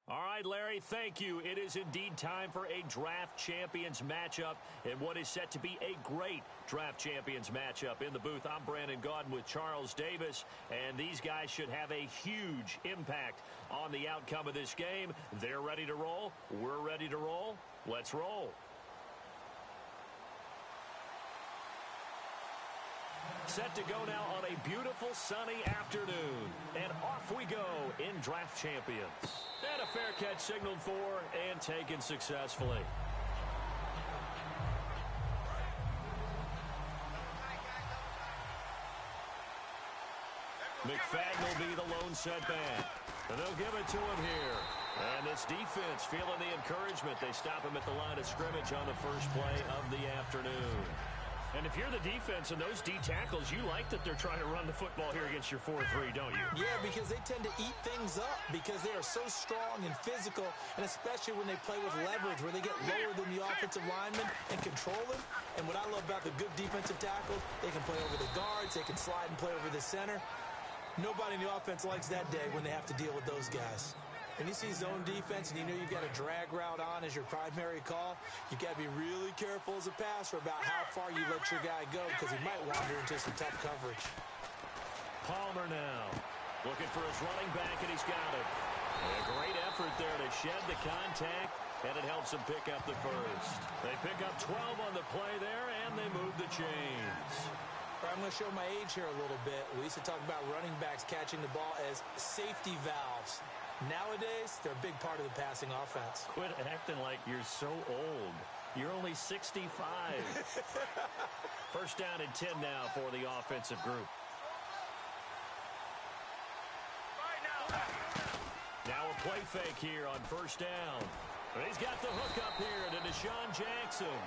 All right, Larry, thank you. It is indeed time for a Draft Champions matchup and what is set to be a great Draft Champions matchup. In the booth, I'm Brandon Gaudin with Charles Davis, and these guys should have a huge impact on the outcome of this game. They're ready to roll. We're ready to roll. Let's roll. Set to go now on a beautiful sunny afternoon. And off we go in Draft Champions. And a fair catch signaled for and taken successfully. McFadden will be the lone setback. And they'll give it to him here. And this defense feeling the encouragement. They stop him at the line of scrimmage on the first play of the afternoon. And if you're the defense and those D tackles, you like that they're trying to run the football here against your 4-3, don't you? Yeah, because they tend to eat things up because they are so strong and physical, and especially when they play with leverage where they get lower than the offensive lineman and control them. And what I love about the good defensive tackles, they can play over the guards, they can slide and play over the center. Nobody in the offense likes that day when they have to deal with those guys. When you see zone defense and you know you've got a drag route on as your primary call, you got to be really careful as a passer about how far you let your guy go because he might wander into some tough coverage. Palmer now looking for his running back, and he's got it. A great effort there to shed the contact, and it helps him pick up the first. They pick up 12 on the play there, and they move the chains. I'm going to show my age here a little bit. We used to talk about running backs catching the ball as safety valves. Nowadays, they're a big part of the passing offense. Quit acting like you're so old. You're only 65. First down and 10 now for the offensive group. Now a play fake here on first down. He's got the hook up here to Deshaun Jackson.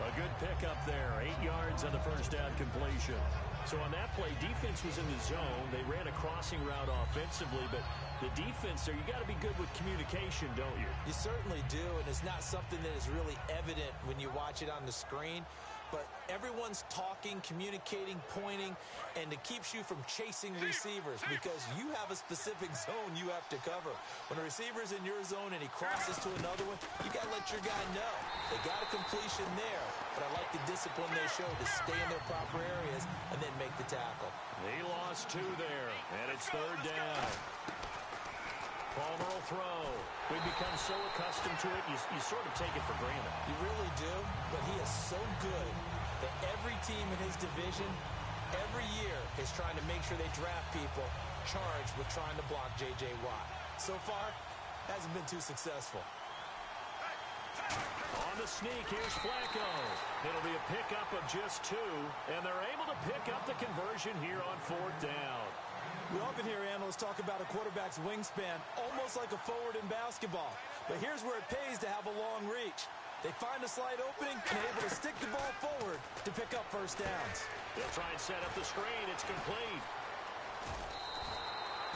A good pickup there, 8 yards on the first down completion. So on that play, defense was in the zone. They ran a crossing route offensively, but the defense there, you got to be good with communication, don't you? You certainly do, and it's not something that is really evident when you watch it on the screen. But everyone's talking, communicating, pointing, and it keeps you from chasing receivers because you have a specific zone you have to cover. When a receiver's in your zone and he crosses to another one, you got to let your guy know. They got a completion there, but I like the discipline they show to stay in their proper areas and then make the tackle. He lost 2 there, and it's third down. Palmer will throw. We become so accustomed to it, you sort of take it for granted. You really do, but he is so good that every team in his division, every year, is trying to make sure they draft people charged with trying to block J.J. Watt. So far, hasn't been too successful. On the sneak, here's Flacco. It'll be a pickup of just 2, and they're able to pick up the conversion here on fourth down. We often hear analysts talk about a quarterback's wingspan, almost like a forward in basketball. But here's where it pays to have a long reach. They find a slight opening and are able to stick the ball forward to pick up first downs. They'll try and set up the screen. It's complete.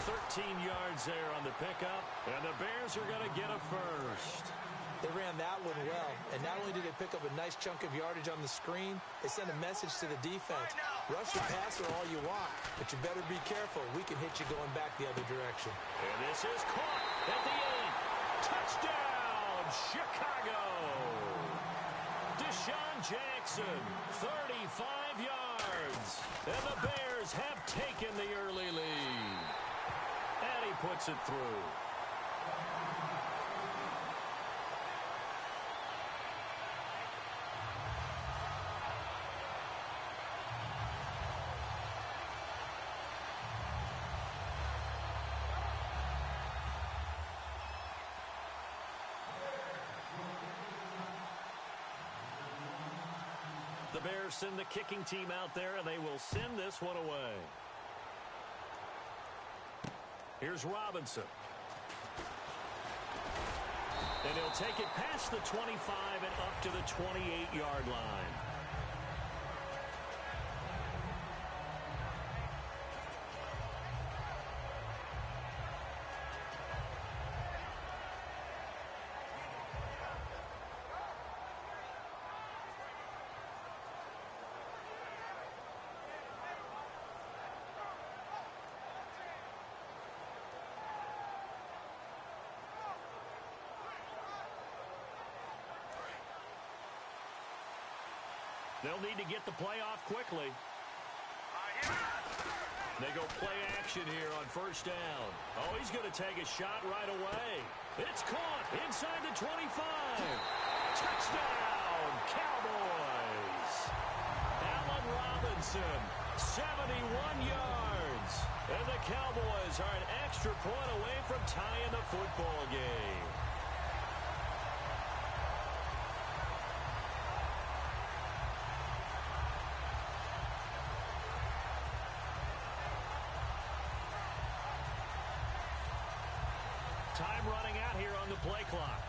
13 yards there on the pickup, and the Bears are going to get a first. They ran that one well, and not only did they pick up a nice chunk of yardage on the screen, they sent a message to the defense. Rush the passer all you want, but you better be careful. We can hit you going back the other direction. And this is caught at the 8. Touchdown, Chicago! Deshaun Jackson, 35 yards. And the Bears have taken the early lead. And he puts it through. The Bears send the kicking team out there, and they will send this one away. Here's Robinson. And he'll take it past the 25 and up to the 28-yard line. They'll need to get the play off quickly. They go play action here on first down. Oh, he's going to take a shot right away. It's caught inside the 25. Touchdown, Cowboys. Allen Robinson, 71 yards. And the Cowboys are an extra point away from tying the football game. Time running out here on the play clock.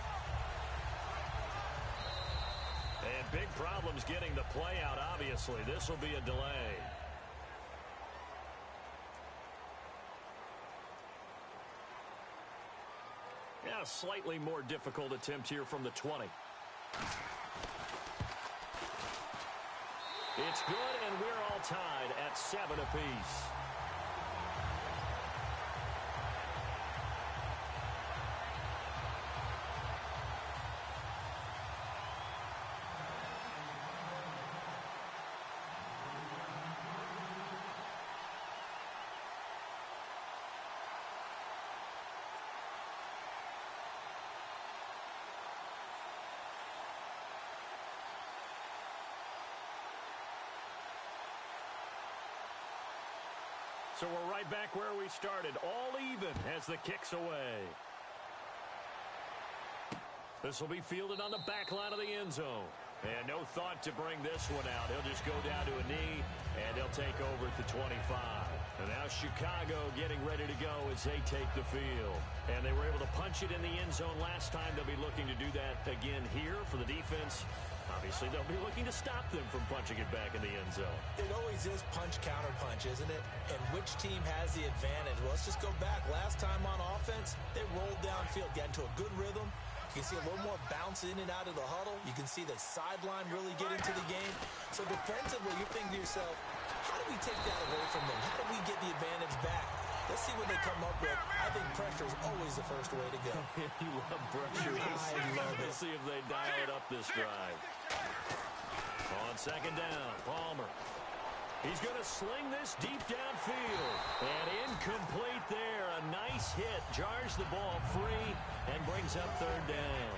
And big problems getting the play out, obviously. This will be a delay. Yeah, slightly more difficult attempt here from the 20. It's good, and we're all tied at 7 apiece. So we're right back where we started, all even as the kick's away. This will be fielded on the back line of the end zone. And no thought to bring this one out. He'll just go down to a knee, and he'll take over at the 25. And now Chicago getting ready to go as they take the field. And they were able to punch it in the end zone last time. They'll be looking to do that again here for the defense. Obviously, they'll be looking to stop them from punching it back in the end zone. It always is punch-counter-punch, isn't it? And which team has the advantage? Well, let's just go back. Last time on offense, they rolled downfield, got into a good rhythm. You can see a little more bounce in and out of the huddle. You can see the sideline really get into the game. So defensively, you're thinking to yourself, how do we take that away from them? How do we get the advantage back? Let's see what they come up with. I think pressure is always the first way to go. You love pressure. I love it. Let's see if they dial it up this drive. On second down, Palmer. He's going to sling this deep downfield. And incomplete there. A nice hit. Jars the ball free and brings up third down.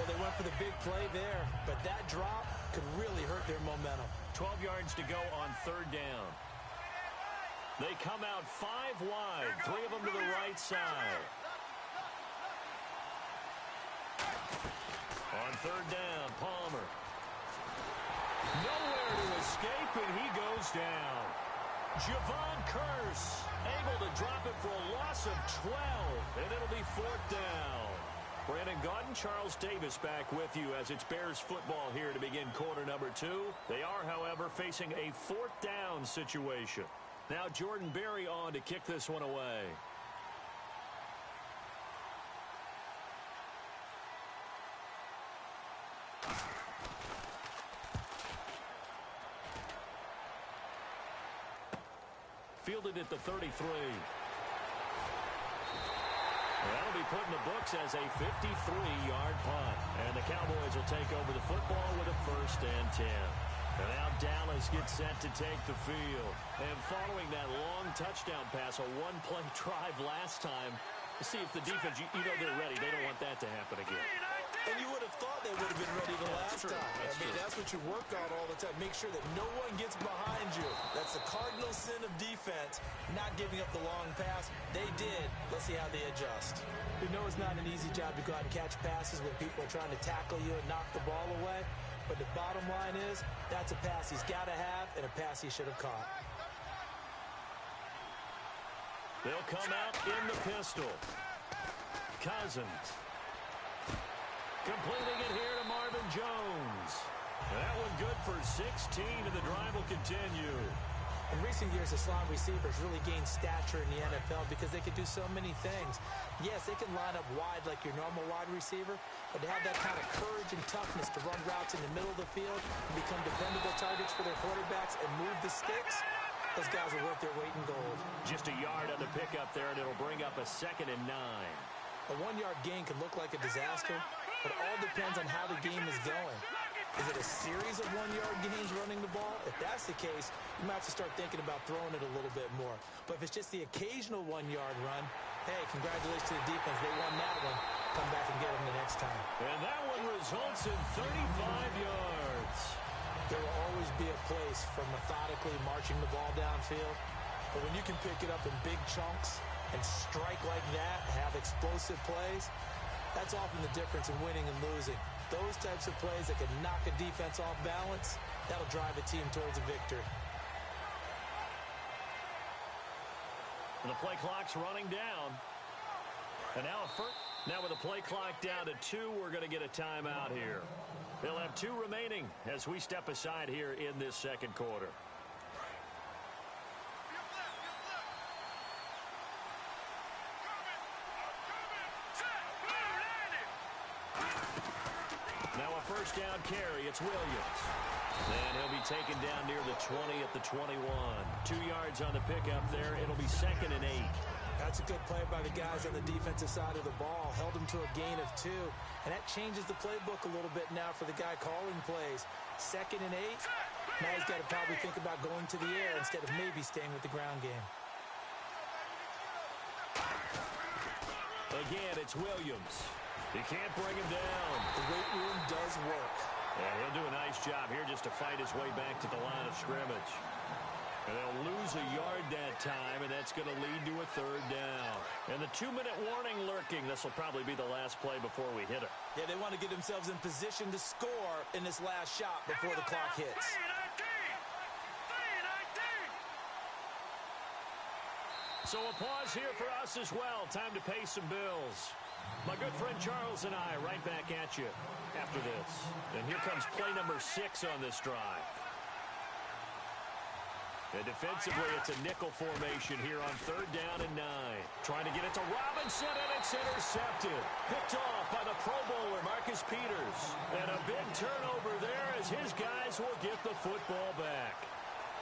Well, they went for the big play there, but that drop could really hurt their momentum. 12 yards to go on third down. They come out 5 wide, 3 of them to the right side. On third down, Palmer. Nowhere to escape, and he goes down. Javon Curse able to drop it for a loss of 12, and it'll be 4th down. Brandon Gaudin, Charles Davis back with you as it's Bears football here to begin quarter number 2. They are, however, facing a 4th down situation. Now Jordan Berry on to kick this one away. Fielded at the 33. That'll be put in the books as a 53-yard punt. And the Cowboys will take over the football with a 1st and 10. And now Dallas gets set to take the field. And following that long touchdown pass, a one-play drive last time, to see if the defense, you know they're ready. They don't want that to happen again. And you would have thought they would have been ready the last time. That's what you work on all the time. Make sure that no one gets behind you. That's the cardinal sin of defense, not giving up the long pass. They did. Let's see how they adjust. We know it's not an easy job to go out and catch passes when people are trying to tackle you and knock the ball away. But the bottom line is, that's a pass he's got to have and a pass he should have caught. They'll come out in the pistol. Cousins. Completing it here to Marvin Jones. That one good for 16, and the drive will continue. In recent years, Islam receivers really gained stature in the NFL because they can do so many things. Yes, they can line up wide like your normal wide receiver, but to have that kind of courage and toughness to run routes in the middle of the field and become dependable targets for their quarterbacks and move the sticks, those guys are worth their weight in gold. Just a yard on the pickup there, and it'll bring up a 2nd and 9. A 1-yard gain could look like a disaster, but it all depends on how the game is going. Is it a series of one-yard gains running the ball? If that's the case, you might have to start thinking about throwing it a little bit more. But if it's just the occasional one-yard run, hey, congratulations to the defense. They won that one. Come back and get them the next time. And that one results in 35 yards. There will always be a place for methodically marching the ball downfield. But when you can pick it up in big chunks and strike like that, have explosive plays, that's often the difference in winning and losing. Those types of plays that can knock a defense off balance, that'll drive a team towards a victory. And the play clock's running down. And now with the play clock down to 2, we're going to get a timeout here. They'll have 2 remaining as we step aside here in this second quarter. Now a first down carry. It's Williams. And he'll be taken down near the 20 at the 21. 2 yards on the pickup there. It'll be 2nd and 8. That's a good play by the guys on the defensive side of the ball. Held him to a gain of 2. And that changes the playbook a little bit now for the guy calling plays. 2nd and 8. Now he's got to probably think about going to the air instead of maybe staying with the ground game. Again, it's Williams. He can't bring him down. The weight room does work. Yeah, he'll do a nice job here just to fight his way back to the line of scrimmage. And they'll lose a yard that time, and that's going to lead to a 3rd down. And the 2-minute warning lurking. This will probably be the last play before we hit it. Yeah, they want to get themselves in position to score in this last shot before the clock hits. So a pause here for us as well. Time to pay some bills. My good friend Charles and I right back at you after this. And here comes play number 6 on this drive. And defensively, it's a nickel formation here on 3rd down and 9. Trying to get it to Robinson, and it's intercepted. Picked off by the Pro Bowler, Marcus Peters. And a big turnover there as his guys will get the football back.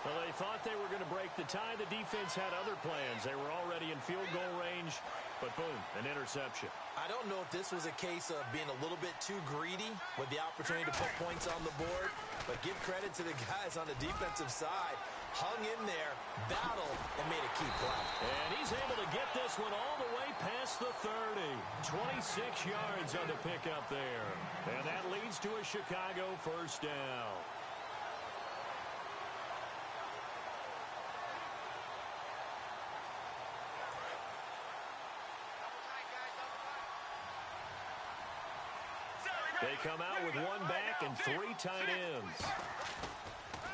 Well, they thought they were going to break the tie. The defense had other plans. They were already in field goal range, but boom, an interception. I don't know if this was a case of being a little bit too greedy with the opportunity to put points on the board, but give credit to the guys on the defensive side. Hung in there, battled, and made a key play. And he's able to get this one all the way past the 30. 26 yards on the pickup there. And that leads to a Chicago first down. They come out with 1 back and 3 tight ends.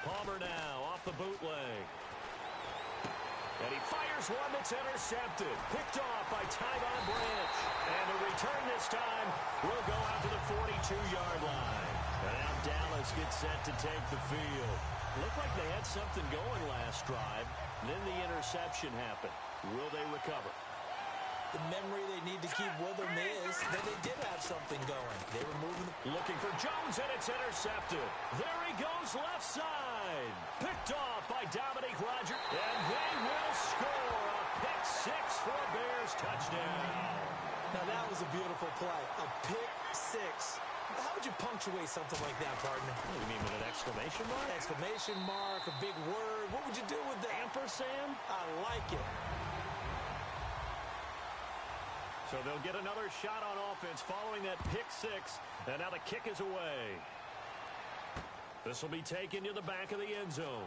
Palmer now off the bootleg. And he fires one that's intercepted. Picked off by Tyvon Branch. And the return this time will go out to the 42-yard line. And now Dallas gets set to take the field. Looked like they had something going last drive. Then the interception happened. Will they recover? The memory they need to keep with them is that they did have something going. They were moving. Looking for Jones, and it's intercepted. There he goes, left side. Picked off by Dominique Rodgers. And they will score a pick 6 for a Bears touchdown. Now, that was a beautiful play. A pick 6. How would you punctuate something like that, partner? What do you mean, with an exclamation mark? Exclamation mark, a big word. What would you do with that? Ampersand? I like it. So they'll get another shot on offense following that pick 6. And now the kick is away. This will be taken to the back of the end zone.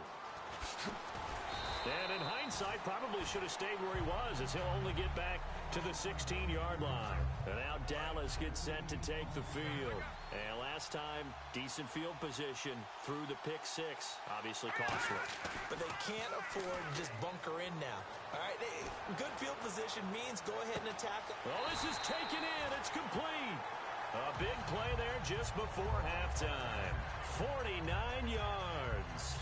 And in hindsight, probably should have stayed where he was, as he'll only get back to the 16-yard line. And now Dallas gets set to take the field. And last time, decent field position through the pick 6. Obviously costly. But they can't afford to just bunker in now. All right, good field position means go ahead and attack. Well, this is taken in. It's complete. A big play there just before halftime. 49 yards.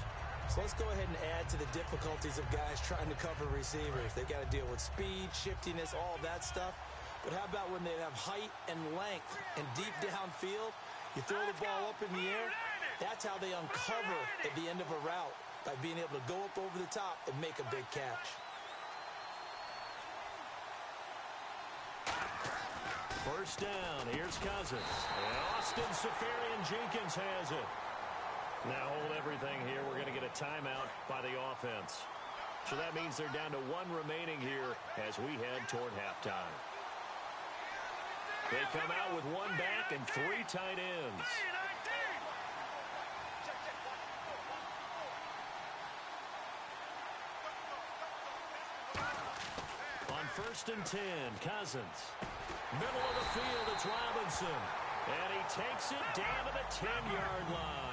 So let's go ahead and add to the difficulties of guys trying to cover receivers. They got to deal with speed, shiftiness, all that stuff. But how about when they have height and length and deep downfield? You throw the ball up in the air. That's how they uncover at the end of a route, by being able to go up over the top and make a big catch. First down. Here's Cousins. And Austin Seferian-Jenkins has it. Now hold everything here. We're going to get a timeout by the offense. So that means they're down to one remaining here as we head toward halftime. They come out with one back and three tight ends. On 1st and 10, Cousins. Middle of the field, it's Robinson. And he takes it down to the 10-yard line.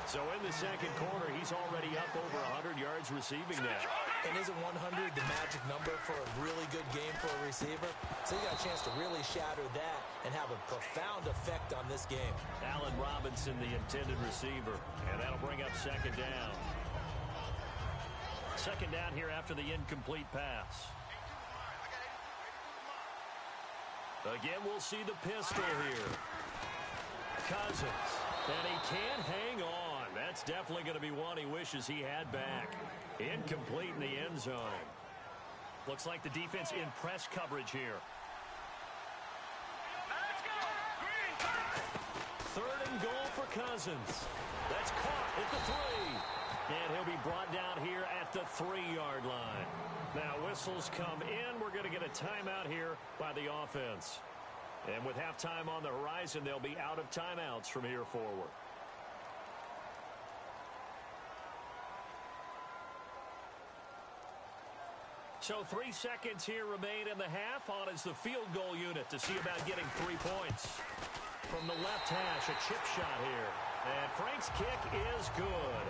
So in the second quarter, he's already up over 100 yards receiving now. And isn't 100 the magic number for a really good game for a receiver? So you got a chance to really shatter that and have a profound effect on this game. Allen Robinson, the intended receiver. And that'll bring up second down. Second down here after the incomplete pass. Again, we'll see the pistol here. Cousins. And he can't hang on. That's definitely going to be one he wishes he had back. Incomplete in the end zone. Looks like the defense in press coverage here. Third and goal for Cousins. That's caught at the 3. And he'll be brought down here at the 3-yard line. Now whistles come in. We're going to get a timeout here by the offense. And with halftime on the horizon, they'll be out of timeouts from here forward. So 3 seconds here remain in the half. On is the field goal unit to see about getting 3 points. From the left hash, a chip shot here. And Frank's kick is good.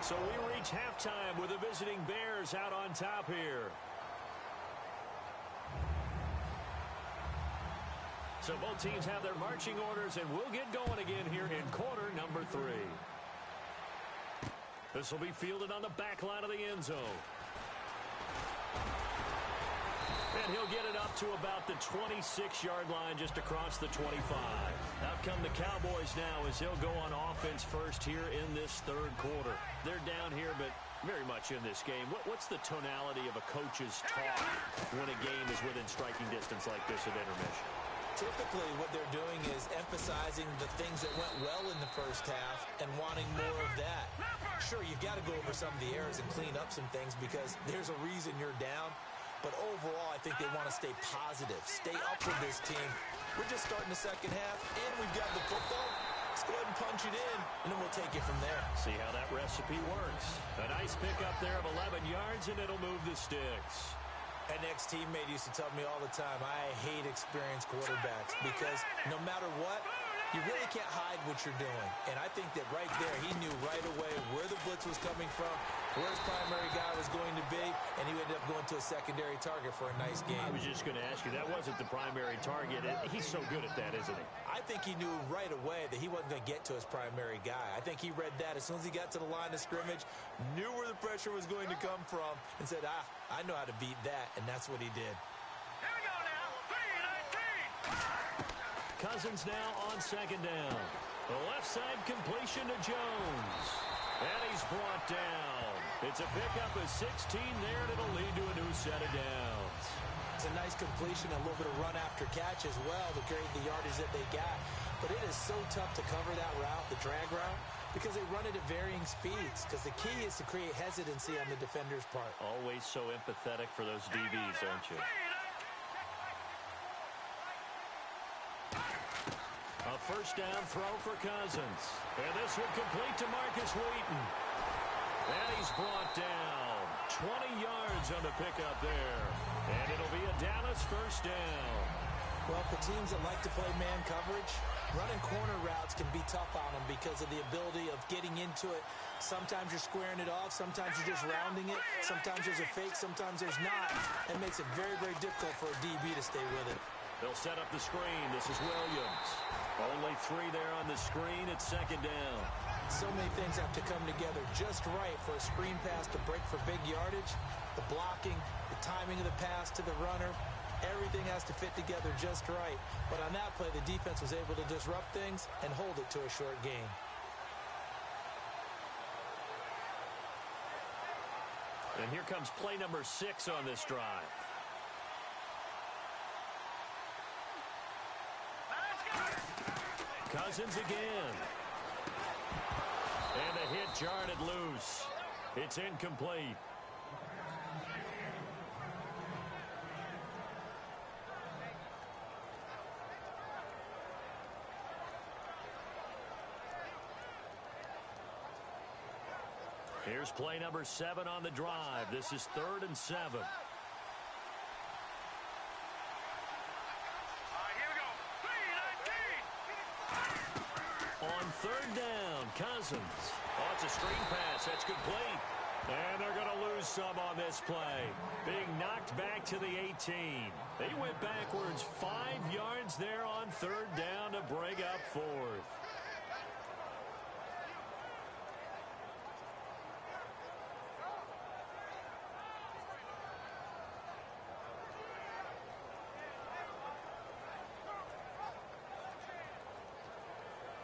So we reach halftime with the visiting Bears out on top here. So both teams have their marching orders, and we'll get going again here in quarter number 3. This will be fielded on the back line of the end zone. And he'll get it up to about the 26-yard line just across the 25. Out come the Cowboys now as they'll go on offense first here in this third quarter. They're down here, but very much in this game. What's the tonality of a coach's talk when a game is within striking distance like this at intermission? Typically, what they're doing is emphasizing the things that went well in the first half and wanting more of that. Sure, you've got to go over some of the errors and clean up some things because there's a reason you're down. But overall, I think they want to stay positive, stay up with this team. We're just starting the second half, and we've got the football. Let's go ahead and punch it in, and then we'll take it from there. See how that recipe works. A nice pickup there of 11 yards, and it'll move the sticks. An ex-teammate used to tell me all the time, I hate experienced quarterbacks because no matter what, you really can't hide what you're doing. And I think that right there, he knew right away where the blitz was coming from, where his primary guy was going to be, and he ended up going to a secondary target for a nice game. I was just going to ask you, that wasn't the primary target. He's so good at that, isn't he? I think he knew right away that he wasn't going to get to his primary guy. I think he read that as soon as he got to the line of scrimmage, knew where the pressure was going to come from, and said, I know how to beat that, and that's what he did. Here we go now, 3 and 19. Cousins now on second down. The left side completion to Jones. And he's brought down. It's a pickup of 16 there, and it'll lead to a new set of downs. It's a nice completion, a little bit of run after catch as well to create the yardage that they got. But it is so tough to cover that route, the drag route, because they run it at varying speeds. Because the key is to create hesitancy on the defender's part. Always so empathetic for those DBs, aren't you? A first down throw for Cousins. And this will complete to Marcus Wheaton. And he's brought down. 20 yards on the pickup there. And it'll be a Dallas first down. Well, for teams that like to play man coverage, running corner routes can be tough on them because of the ability of getting into it. Sometimes you're squaring it off. Sometimes you're just rounding it. Sometimes there's a fake. Sometimes there's not. It makes it very, very difficult for a DB to stay with it. They'll set up the screen. This is Williams. Only 3 there on the screen. It's second down. So many things have to come together just right for a screen pass to break for big yardage. The blocking, the timing of the pass to the runner, everything has to fit together just right. But on that play, the defense was able to disrupt things and hold it to a short gain. And here comes play number 6 on this drive. Cousins again. And the hit jarred it loose. It's incomplete. Here's play number 7 on the drive. This is 3rd and 7. Here we go. 3-19. On 3rd down, Cousins. Oh, it's a screen pass. That's complete. And they're going to lose some on this play. Being knocked back to the 18. They went backwards 5 yards there on 3rd down to bring up 4th.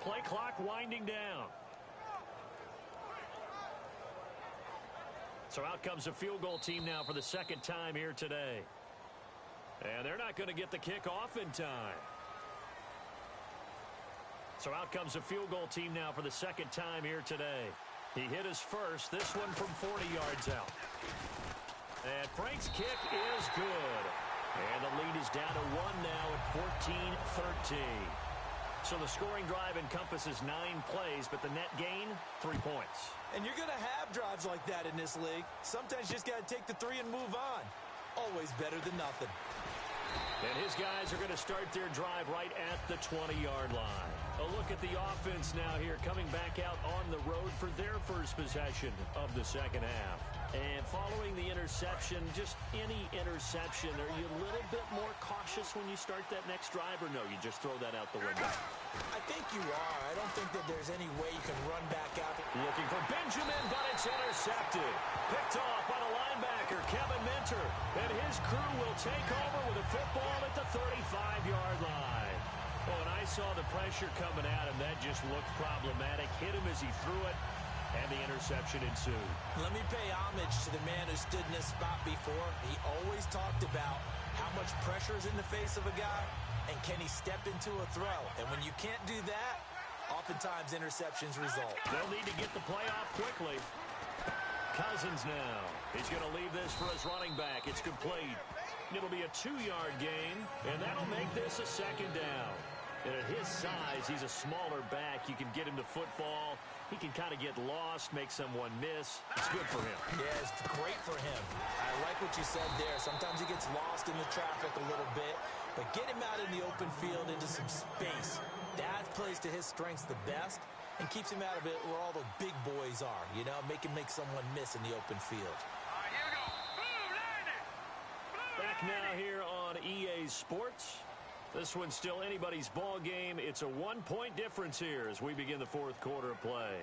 Play clock winding down. So out comes a field goal team now for the 2nd time here today. And they're not going to get the kick off in time. So out comes a field goal team now for the 2nd time here today. He hit his first, this one from 40 yards out. And Frank's kick is good. And the lead is down to 1 now at 14-13. So the scoring drive encompasses 9 plays, but the net gain, 3 points. And you're going to have drives like that in this league. Sometimes you just got to take the 3 and move on. Always better than nothing. And his guys are going to start their drive right at the 20-yard line. A look at the offense now here, coming back out on the road for their first possession of the 2nd half. And following the interception, just any interception, are you a little bit more cautious when you start that next drive, or no, you just throw that out the window? I think you are. I don't think that there's any way you can run back out. Looking for Benjamin, but it's intercepted. Picked off by the linebacker, Kevin Minter. And his crew will take over with a football at the 35-yard line. Oh, and I saw the pressure coming at him. That just looked problematic. Hit him as he threw it, and the interception ensued. Let me pay homage to the man who stood in this spot before. He always talked about how much pressure is in the face of a guy, and can he step into a throw? And when you can't do that, oftentimes interceptions result. They'll need to get the play off quickly. Cousins now. He's going to leave this for his running back. It's complete. It'll be a 2-yard gain, and that'll make this a 2nd down. And at his size, he's a smaller back. You can get him to football. He can kind of get lost, make someone miss. It's good for him. Yeah, it's great for him. I like what you said there. Sometimes he gets lost in the traffic a little bit, but get him out in the open field into some space. That plays to his strengths the best and keeps him out of it where all the big boys are, you know, make someone miss in the open field. Here we go. Blue landed. Back now here on EA Sports. This one's still anybody's ball game. It's a 1-point difference here as we begin the 4th quarter of play.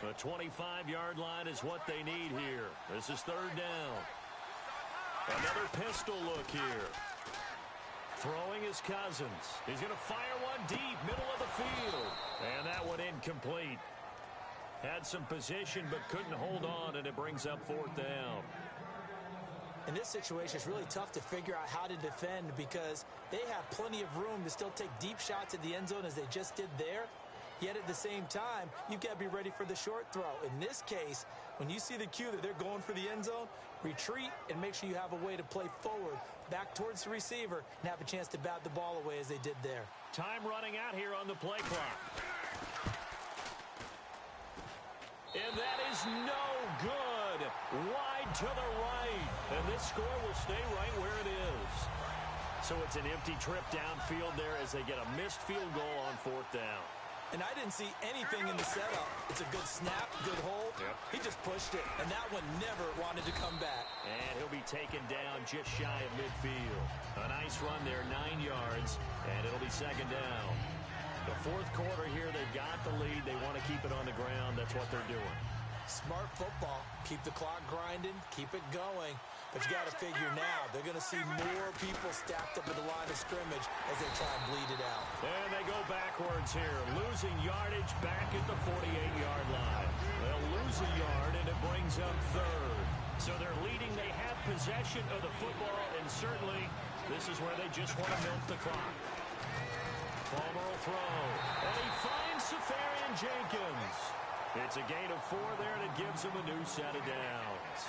The 25-yard line is what they need here. This is 3rd down. Another pistol look here. Throwing is Cousins. He's going to fire one deep, middle of the field. And that one incomplete. Had some position but couldn't hold on, and it brings up 4th down. In this situation, it's really tough to figure out how to defend because they have plenty of room to still take deep shots at the end zone as they just did there. Yet at the same time, you've got to be ready for the short throw. In this case, when you see the cue that they're going for the end zone, retreat and make sure you have a way to play forward, back towards the receiver, and have a chance to bat the ball away as they did there. Time running out here on the play clock. And that is no good. Wide to the right. And this score will stay right where it is. So it's an empty trip downfield there as they get a missed field goal on 4th down. And I didn't see anything in the setup. It's a good snap, good hold. Yep. He just pushed it, and that one never wanted to come back. And he'll be taken down just shy of midfield. A nice run there, 9 yards, and it'll be 2nd down. The 4th quarter here, they've got the lead. They want to keep it on the ground. That's what they're doing. Smart football. Keep the clock grinding, keep it going. But you got to figure now, they're going to see more people stacked up at the line of scrimmage as they try and bleed it out. And they go backwards here, losing yardage back at the 48-yard line. They'll lose a yard, and it brings up 3rd. So they're leading. They have possession of the football, and certainly this is where they just want to milk the clock. Palmer will throw, and he finds Safarian-Jenkins. It's a gain of 4 there, and it gives him a new set of downs.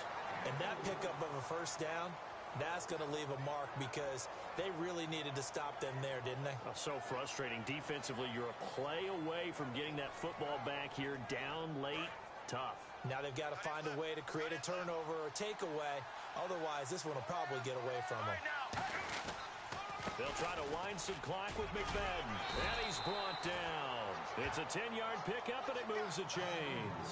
And that pickup of a first down, that's going to leave a mark because they really needed to stop them there, didn't they? Oh, so frustrating. Defensively, you're a play away from getting that football back here. Down late, tough. Now they've got to find a way to create a turnover or takeaway. Otherwise, this one will probably get away from them. They'll try to wind some clock with McFadden. And he's brought down. It's a 10-yard pickup, and it moves the chains.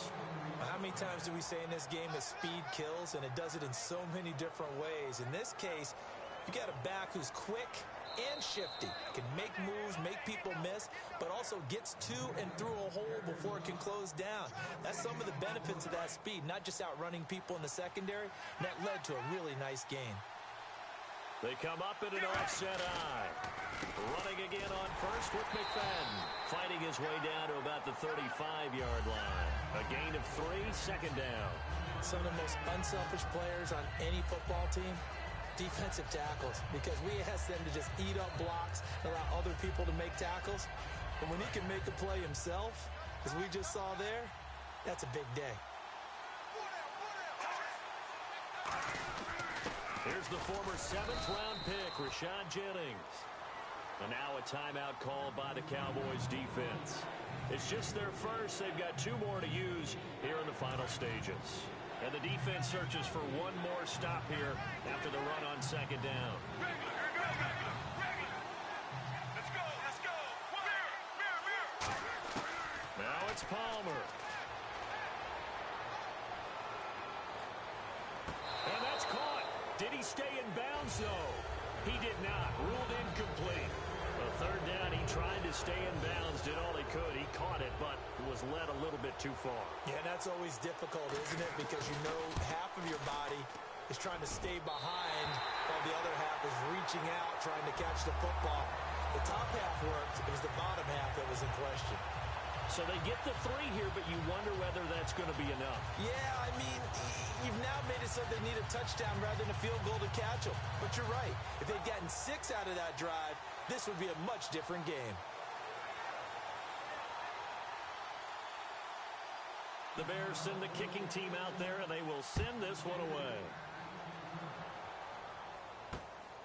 How many times do we say in this game that speed kills, and it does it in so many different ways? In this case, you got a back who's quick and shifty, can make moves, make people miss, but also gets to and through a hole before it can close down. That's some of the benefits of that speed, not just outrunning people in the secondary, and that led to a really nice gain. They come up in an offset eye. Running again on first with McFadden. Fighting his way down to about the 35-yard line. A gain of 3, second down. Some of the most unselfish players on any football team, defensive tackles, because we ask them to just eat up blocks, allow other people to make tackles. But when he can make a play himself, as we just saw there, that's a big day. Here's the former 7th-round pick, Rashad Jennings. And now a timeout called by the Cowboys defense. It's just their first. They've got 2 more to use here in the final stages. And the defense searches for one more stop here after the run on second down. Let's go, let's go. Mirror. Now it's Palmer. And that's caught. Did he stay in bounds, though? He did not. Ruled incomplete. A third down, he tried to stay in bounds, did all he could. He caught it, but was led a little bit too far. Yeah, that's always difficult, isn't it? Because you know half of your body is trying to stay behind while the other half is reaching out, trying to catch the football. The top half worked. It was the bottom half that was in question. So they get the 3 here, but you wonder whether that's going to be enough. Yeah, I mean, you've now made it so they need a touchdown rather than a field goal to catch them. But you're right. If they'd gotten 6 out of that drive, this would be a much different game. The Bears send the kicking team out there, and they will send this one away.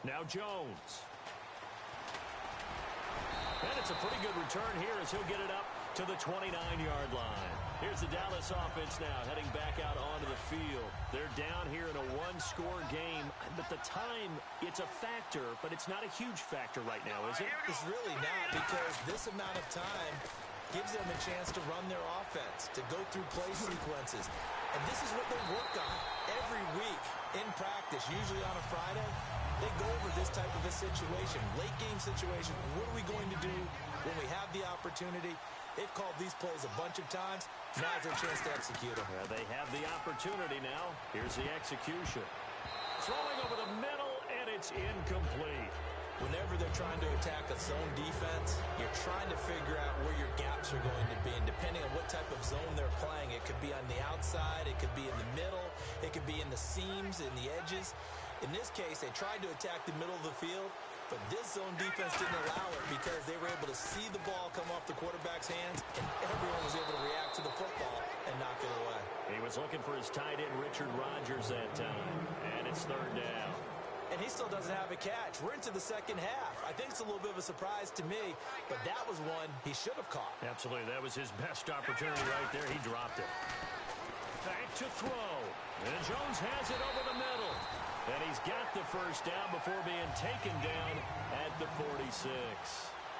Now Jones. And it's a pretty good return here as he'll get it up to the 29-yard line. Here's the Dallas offense now heading back out onto the field. They're down here in a 1-score game, but the time, it's a factor, but it's not a huge factor right now, is it? It's really not, because this amount of time gives them a chance to run their offense, to go through play sequences. And this is what they work on every week in practice, usually on a Friday. They go over this type of a situation, late game situation. What are we going to do when we have the opportunity? They've called these plays a bunch of times. Now's their chance to execute them. They have the opportunity now. Here's the execution. Throwing over the middle, and it's incomplete. Whenever they're trying to attack a zone defense, you're trying to figure out where your gaps are going to be. And depending on what type of zone they're playing, it could be on the outside, it could be in the middle, it could be in the seams, in the edges. In this case, they tried to attack the middle of the field, but this zone defense didn't allow it because they were able to see the ball come off the quarterback's hands, and everyone was able to react to the football and knock it away. He was looking for his tight end, Richard Rodgers, that time, and it's third down. And he still doesn't have a catch. We're into the second half. I think it's a little bit of a surprise to me, but that was one he should have caught. Absolutely. That was his best opportunity right there. He dropped it. Back to throw. And Jones has it over the middle. And he's got the first down before being taken down at the 46.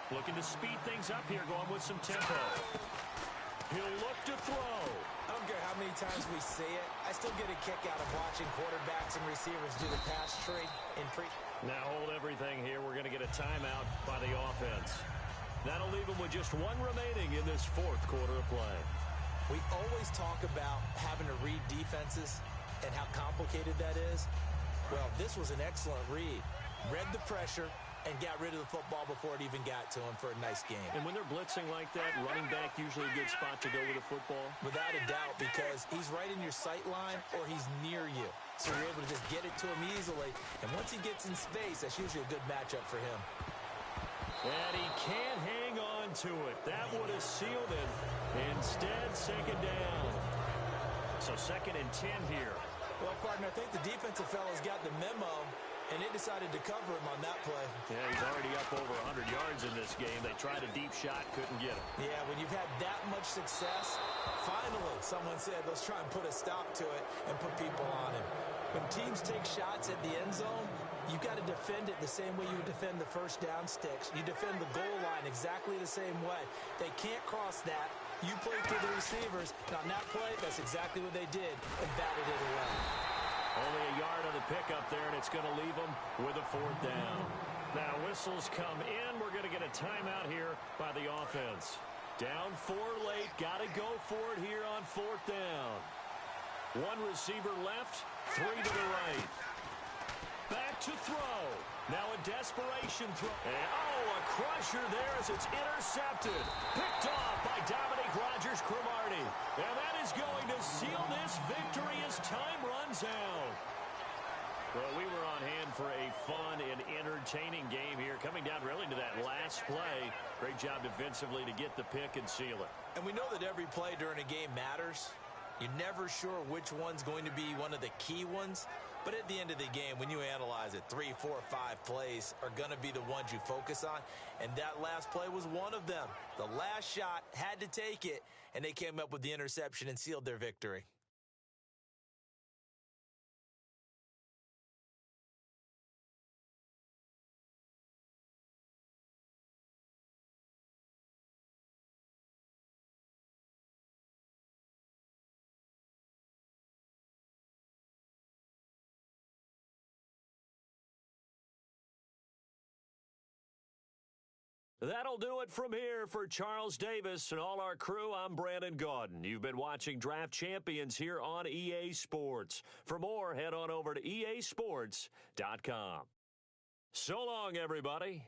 Looking to speed things up here, going with some tempo. He'll look to throw. I don't care how many times we see it. I still get a kick out of watching quarterbacks and receivers do the pass tree in pre. Now hold everything here. We're going to get a timeout by the offense. That'll leave them with just 1 remaining in this 4th quarter of play. We always talk about having to read defenses and how complicated that is. Well, this was an excellent read. Read the pressure and got rid of the football before it even got to him for a nice game. And when they're blitzing like that, running back usually a good spot to go with the football? Without a doubt, because he's right in your sight line or he's near you. So you're able to just get it to him easily. And once he gets in space, that's usually a good matchup for him. And he can't hang on on to it. That would have sealed it. Instead, second down. So 2nd and 10 here. Well, partner, I think the defensive fellas got the memo, and they decided to cover him on that play. Yeah, he's already up over 100 yards in this game. They tried a deep shot, couldn't get him. Yeah, when you've had that much success, finally, someone said, let's try and put a stop to it and put people on him. When teams take shots at the end zone, you've got to defend it the same way you would defend the first down sticks. You defend the goal line exactly the same way. They can't cross that. You play through the receivers. Now, on that play, that's exactly what they did and batted it away. Only a yard on the pickup there, and it's going to leave them with a 4th down. Now, whistles come in. We're going to get a timeout here by the offense. Down 4 late. Got to go for it here on 4th down. 1 receiver left, 3 to the right. Back to throw. Now a desperation throw. And, a crusher there as it's intercepted. Picked off by Dominique Rodgers-Cromartie. And that is going to seal this victory as time runs out. Well, we were on hand for a fun and entertaining game here, coming down really to that last play. Great job defensively to get the pick and seal it. And we know that every play during a game matters. You're never sure which one's going to be one of the key ones. But at the end of the game, when you analyze it, 3, 4, 5 plays are going to be the ones you focus on. And that last play was one of them. The last shot had to take it, and they came up with the interception and sealed their victory. That'll do it from here for Charles Davis and all our crew. I'm Brandon Gaudin. You've been watching Draft Champions here on EA Sports. For more, head on over to easports.com. So long, everybody.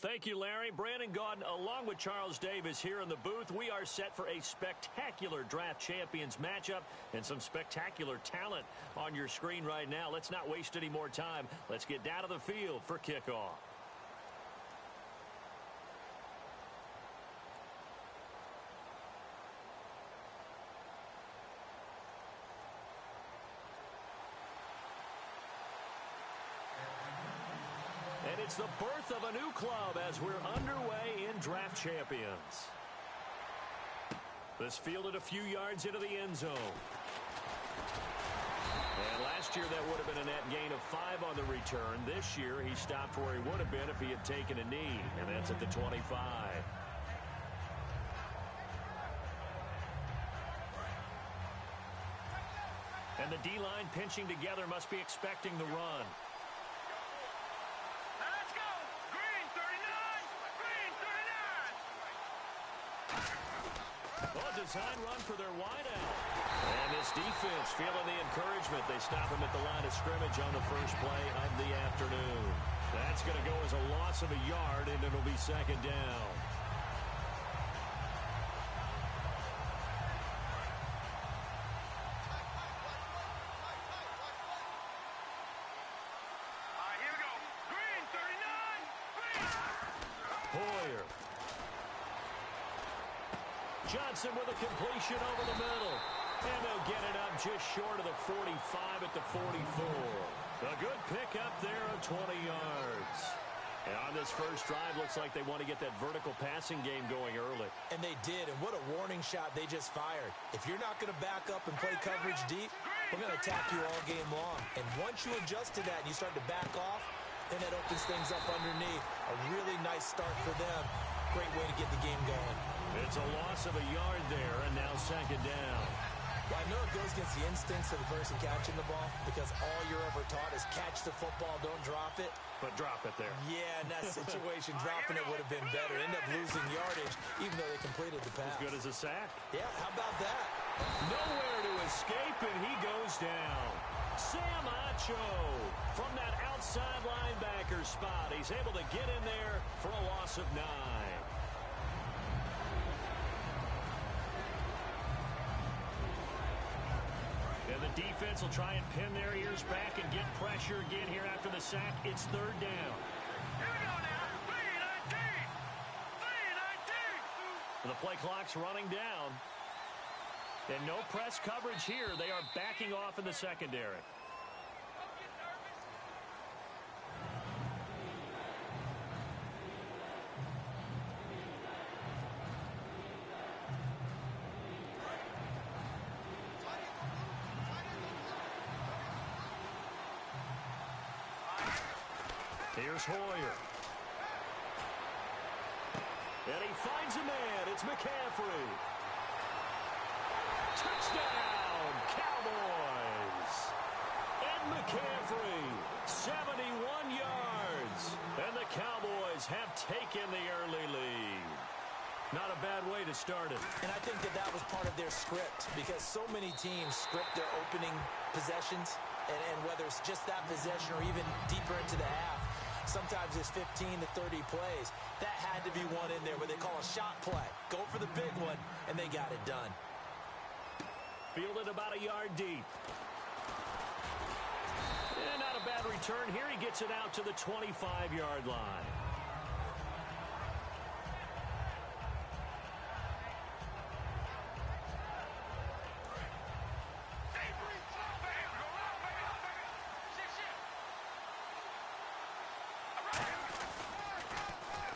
Thank you, Larry. Brandon Gaudin, along with Charles Davis here in the booth. We are set for a spectacular draft champions matchup and some spectacular talent on your screen right now. Let's not waste any more time. Let's get down to the field for kickoff. And it's the birth of a new club as we're underway in Draft Champions. This fielded a few yards into the end zone. And last year that would have been a net gain of 5 on the return. This year he stopped where he would have been if he had taken a knee, and that's at the 25. And the D-line pinching together must be expecting the run. Let's go! Green 39! Green 39! Oh, design run for their wideout. And this defense feeling the encouragement. They stop him at the line of scrimmage on the first play of the afternoon. That's going to go as a loss of a yard, and it'll be second down. Here we go. Green 39! Green! Hoyer. Johnson with a completion over the middle. And they'll get it up just short of the 45 at the 44. A good pickup there of 20 yards. And on this first drive, looks like they want to get that vertical passing game going early. And they did, and what a warning shot they just fired. If you're not going to back up and play coverage deep, we're going to attack you all game long. And once you adjust to that and you start to back off, then that opens things up underneath. A really nice start for them. Great way to get the game going. It's a loss of a yard there, and now second down. Well, I know it goes against the instincts of the person catching the ball because all you're ever taught is catch the football, don't drop it. But drop it there. Yeah, in that situation, dropping it would have been better. End up losing yardage, even though they completed the pass. As good as a sack. Yeah, how about that? Nowhere to escape, and he goes down. Sam Acho from that outside linebacker spot. He's able to get in there for a loss of 9. And the defense will try and pin their ears back and get pressure again here after the sack. It's third down. Here we go now. 319! 319! The play clock's running down. And no press coverage here. They are backing off in the secondary. Here's Hoyer. And he finds a man. It's McCaffrey. Touchdown, Cowboys. Ed McCaffrey, 71 yards. And the Cowboys have taken the early lead. Not a bad way to start it. And I think that was part of their script because so many teams script their opening possessions, and whether it's just that possession or even deeper into the half, sometimes it's 15 to 30 plays. That had to be one in there where they call a shot play. Go for the big one, and they got it done. Fielded about a yard deep. And not a bad return. Here he gets it out to the 25-yard line.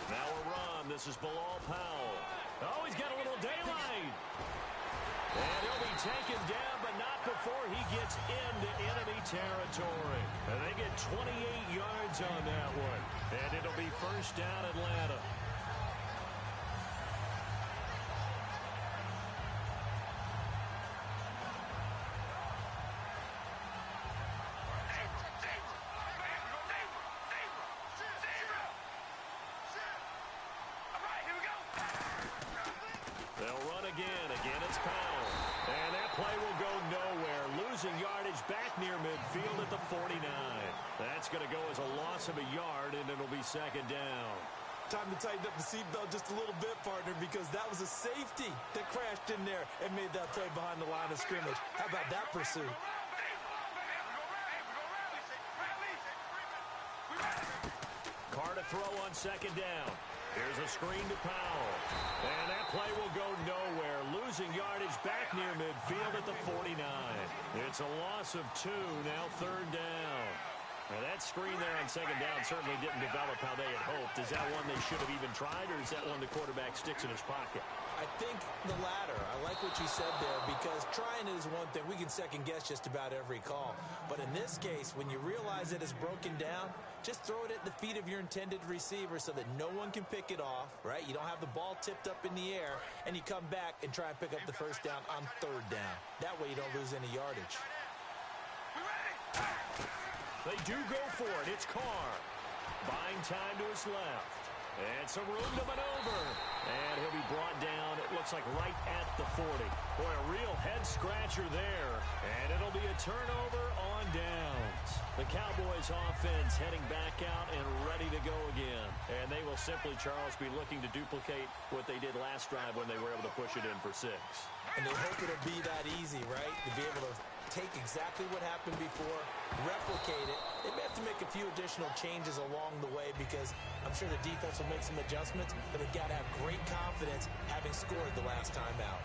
Now a run. This is Bilal Powell. Oh, he's got a little daylight. And he'll be taken down, but not before he gets into enemy territory. And they get 28 yards on that one. And it'll be first down, Atlanta. They'll run again. Again, it's Powell. And that play will go nowhere. Losing yardage back near midfield at the 49. That's going to go as a loss of a yard, and it'll be second down. Time to tighten up the seatbelt just a little bit, partner, because that was a safety that crashed in there and made that play behind the line of scrimmage. How about that pursuit? Carr to throw on second down. Here's a screen to Powell. And that play will go nowhere. Losing yardage back near midfield at the 49. It's a loss of 2, now third down. Now that screen there on second down certainly didn't develop how they had hoped. Is that one they should have even tried, or is that one the quarterback sticks in his pocket? I think the latter. I like what you said there, because trying it is one thing. We can second guess just about every call. But in this case, when you realize that it's broken down, just throw it at the feet of your intended receiver so that no one can pick it off, right? You don't have the ball tipped up in the air, and you come back and try and pick up the first down on third down. That way you don't lose any yardage. They do go for it. It's Carr. Buying time to his left. And some room to maneuver. And he'll be brought down, it looks like right at the 40. Boy, a real head-scratcher there. And it'll be a turnover on downs. The Cowboys offense heading back out and ready to go again. And they will simply, Charles, be looking to duplicate what they did last drive when they were able to push it in for 6. And they hope it'll be that easy, right? To be able to take exactly what happened before, replicate it. They may have to make a few additional changes along the way, because I'm sure the defense will make some adjustments, but they've got to have great confidence having scored the last time out.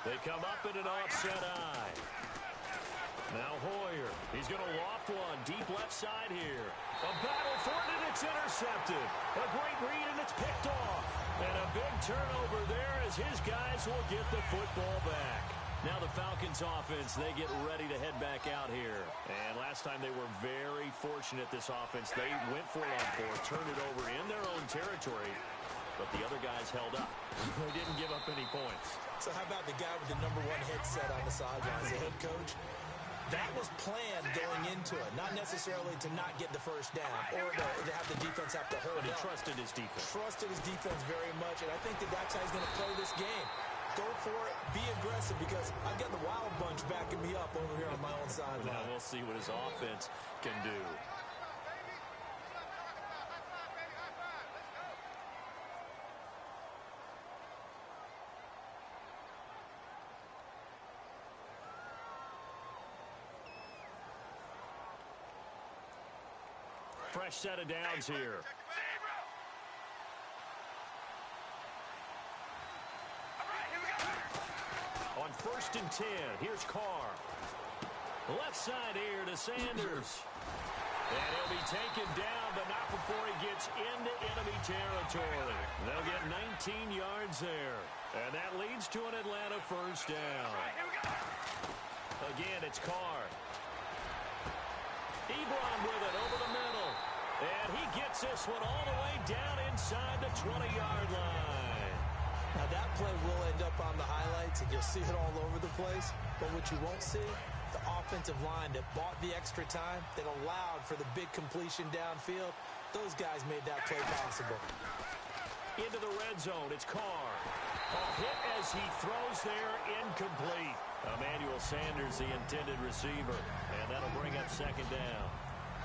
They come up in an offset eye. Now Hoyer, he's going to loft one, deep left side here. A battle for it, and it's intercepted. A great read, and it's picked off. And a big turnover there as his guys will get the football back. Now the Falcons offense, they get ready to head back out here. And last time they were very fortunate, this offense. They went for it on 4, turned it over in their own territory. But the other guys held up. They didn't give up any points. So how about the guy with the #1 headset on the sidelines, the head coach? That was planned going into it, not necessarily to not get the first down or to have the defense have to hold But he up. trusted his defense. Trusted his defense very much, and I think that that's how he's going to play this game. Go for it, be aggressive, because I've got the Wild Bunch backing me up over here on my own sideline. Now we'll see what his offense can do. Fresh set of downs here. On 1st and 10, here's Carr. Left side here to Sanders. And he'll be taken down, but not before he gets into enemy territory. They'll get 19 yards there. And that leads to an Atlanta first down. Again, it's Carr. Ebron with it over the middle. And he gets this one all the way down inside the 20-yard line. Now that play will end up on the highlights, and you'll see it all over the place. But what you won't see, the offensive line that bought the extra time, that allowed for the big completion downfield, those guys made that play possible. Into the red zone, it's Carr. A hit as he throws there, incomplete. Emmanuel Sanders, the intended receiver, and that'll bring up second down.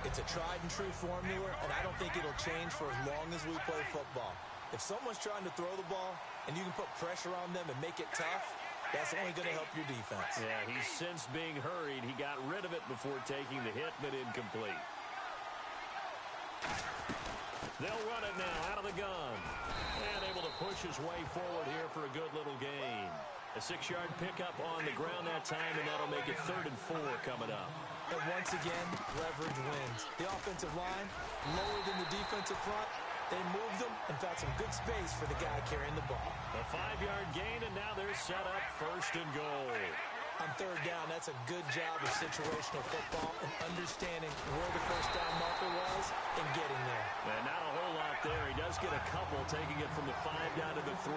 It's a tried-and-true formula, and I don't think it'll change for as long as we play football. If someone's trying to throw the ball, and you can put pressure on them and make it tough, that's only going to help your defense. Yeah, he's since being hurried. He got rid of it before taking the hit, but incomplete. They'll run it now out of the gun. And able to push his way forward here for a good little gain. A 6-yard pickup on the ground that time, and that'll make it 3rd and 4 coming up. And once again, leverage wins. The offensive line, lower than the defensive front, they moved them and found some good space for the guy carrying the ball. A 5-yard gain, and now they're set up 1st and goal. On 3rd down, that's a good job of situational football and understanding where the first down marker was and getting there. And not a whole lot there. He does get a couple, taking it from the 5 down to the 3.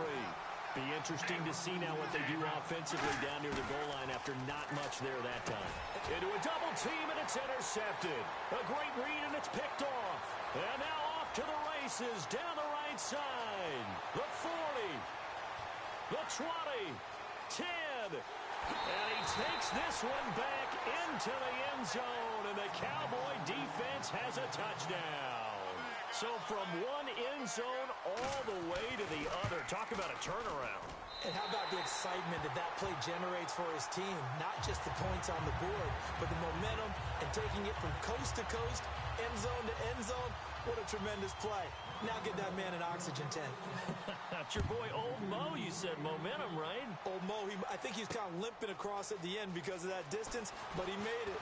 Be interesting to see now what they do offensively down near the goal line after not much there that time. Into a double team, and it's intercepted. A great read, and it's picked off. And now off to the races down the right side. The 40, the 20, 10. And he takes this one back into the end zone, and the Cowboy defense has a touchdown. So from one end zone all the way to the other. Talk about a turnaround. And how about the excitement that play generates for his team? Not just the points on the board, but the momentum and taking it from coast to coast, end zone to end zone. What a tremendous play. Now get that man an oxygen tank. That's your boy Old Mo, you said. Momentum, right? Old Mo, I think he's kind of limping across at the end because of that distance, but he made it.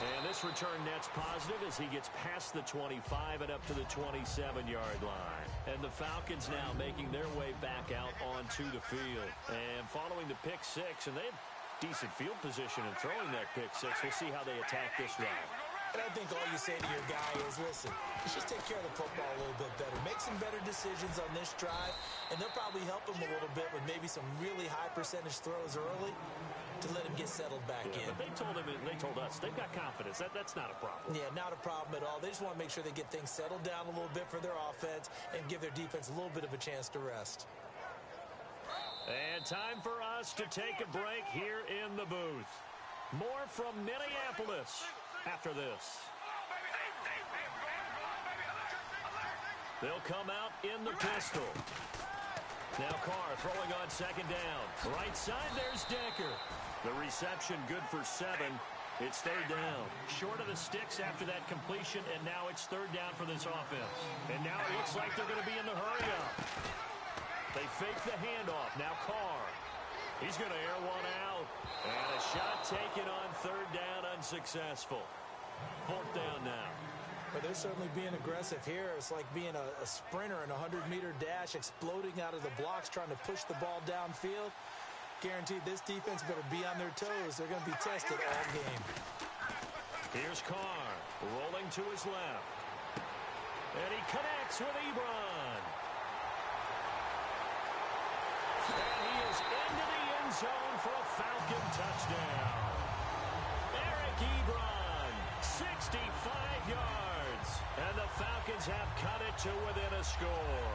And this return net's positive as he gets past the 25 and up to the 27-yard line. And the Falcons now making their way back out onto the field. And following the pick six, and they have decent field position in throwing that pick six. We'll see how they attack this drive. And I think all you say to your guy is, listen, let's just take care of the football a little bit better. Make some better decisions on this drive, and they'll probably help him a little bit with maybe some really high percentage throws early to let him get settled back in. But they told us they've got confidence. That's not a problem. Yeah, not a problem at all. They just want to make sure they get things settled down a little bit for their offense and give their defense a little bit of a chance to rest. And time for us to take a break here in the booth. More from Minneapolis after this. They'll come out in the pistol. Now Carr throwing on second down. Right side, there's Decker. The reception good for 7. It's third down. Short of the sticks after that completion, and now it's third down for this offense. And now it looks like they're going to be in the hurry-up. They fake the handoff. Now Carr. He's going to air one out. And a shot taken on third down, unsuccessful. Fourth down now. But they're certainly being aggressive here. It's like being a sprinter in a 100-meter dash, exploding out of the blocks, trying to push the ball downfield. Guaranteed this defense better be on their toes. They're going to be tested all game. Here's Carr rolling to his left. And he connects with Ebron. And he is into the end zone for a Falcon touchdown. Eric Ebron, 65 yards. And the Falcons have cut it to within a score.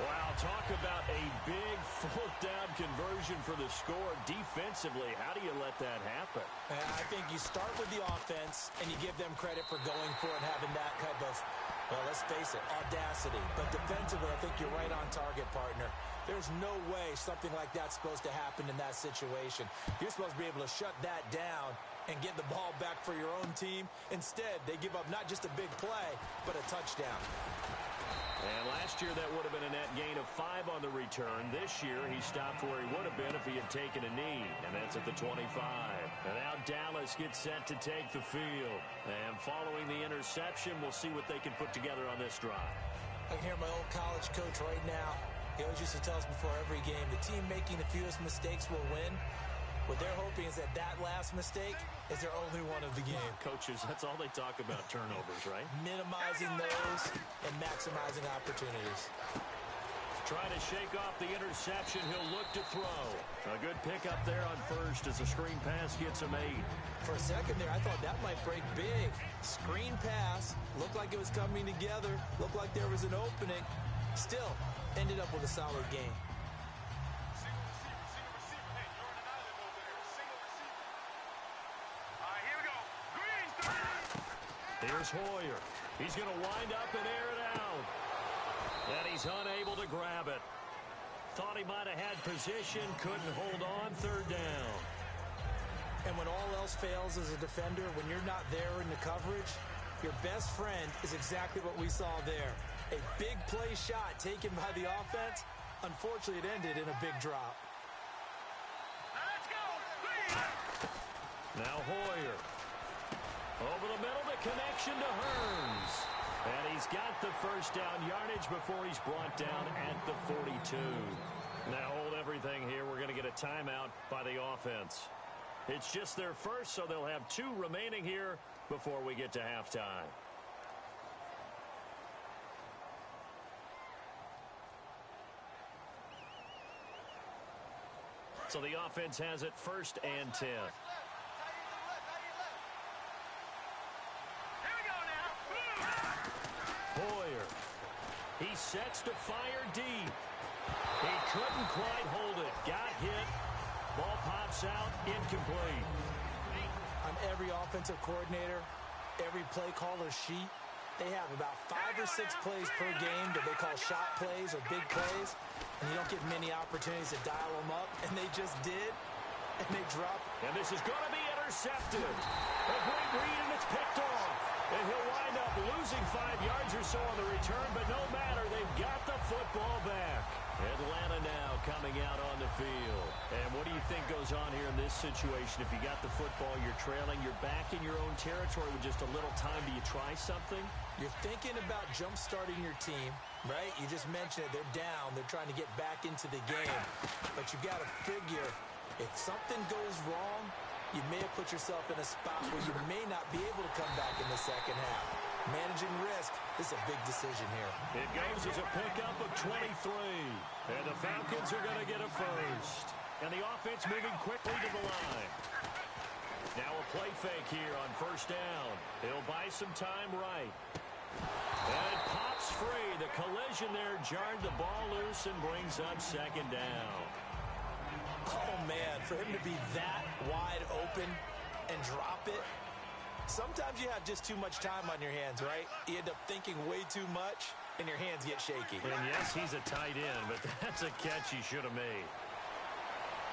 Wow, talk about a big fourth down conversion for the score. Defensively, how do you let that happen? I think you start with the offense, and you give them credit for going for it, having that type of, well, let's face it, audacity. But defensively, I think you're right on target, partner. There's no way something like that's supposed to happen in that situation. You're supposed to be able to shut that down and get the ball back for your own team. Instead, they give up not just a big play, but a touchdown. And last year, that would have been a net gain of 5 on the return. This year, he stopped where he would have been if he had taken a knee, and that's at the 25. And now Dallas gets set to take the field. And following the interception, we'll see what they can put together on this drive. I can hear my old college coach right now. He always used to tell us before every game, the team making the fewest mistakes will win. What they're hoping is that last mistake is their only one of the game. Coaches, that's all they talk about, turnovers, right? Minimizing those and maximizing opportunities. Trying to shake off the interception. He'll look to throw. A good pickup there on first as the screen pass gets him 8. For a second there, I thought that might break big. Screen pass. Looked like it was coming together. Looked like there was an opening. Still, ended up with a solid game. Here's Hoyer. He's going to wind up and air it out. And he's unable to grab it. Thought he might have had position, couldn't hold on, third down. And when all else fails as a defender, when you're not there in the coverage, your best friend is exactly what we saw there. A big play shot taken by the offense. Unfortunately, it ended in a big drop. Let's go. Now Hoyer. Over the middle, the connection to Hearns. And he's got the first down yardage before he's brought down at the 42. Now hold everything here. We're going to get a timeout by the offense. It's just their first, so they'll have 2 remaining here before we get to halftime. So the offense has it first and 10. He sets to fire deep. He couldn't quite hold it. Got hit. Ball pops out. Incomplete. On every offensive coordinator, every play caller sheet, they have about 5 or 6 plays per game that they call shot plays or big plays, and you don't get many opportunities to dial them up, and they just did, and they dropped. And this is going to be intercepted. A great read, and it's picked off. And he'll wind up losing 5 yards or so on the return, but no matter, they've got the football back. Atlanta now coming out on the field. And what do you think goes on here in this situation? If you got the football, you're trailing, you're back in your own territory with just a little time. Do you try something? You're thinking about jump-starting your team, right? You just mentioned it. They're down. They're trying to get back into the game. But you've got to figure, if something goes wrong, you may have put yourself in a spot where you may not be able to come back in the second half. Managing risk, this is a big decision here. It goes as a pickup of 23. And the Falcons are going to get a first. And the offense moving quickly to the line. Now a play fake here on first down. He'll buy some time right. And it pops free. The collision there jarred the ball loose and brings up second down. Oh, man, for him to be that wide open and drop it. Sometimes you have just too much time on your hands, right? You end up thinking way too much, and your hands get shaky. And yes, he's a tight end, but that's a catch he should have made.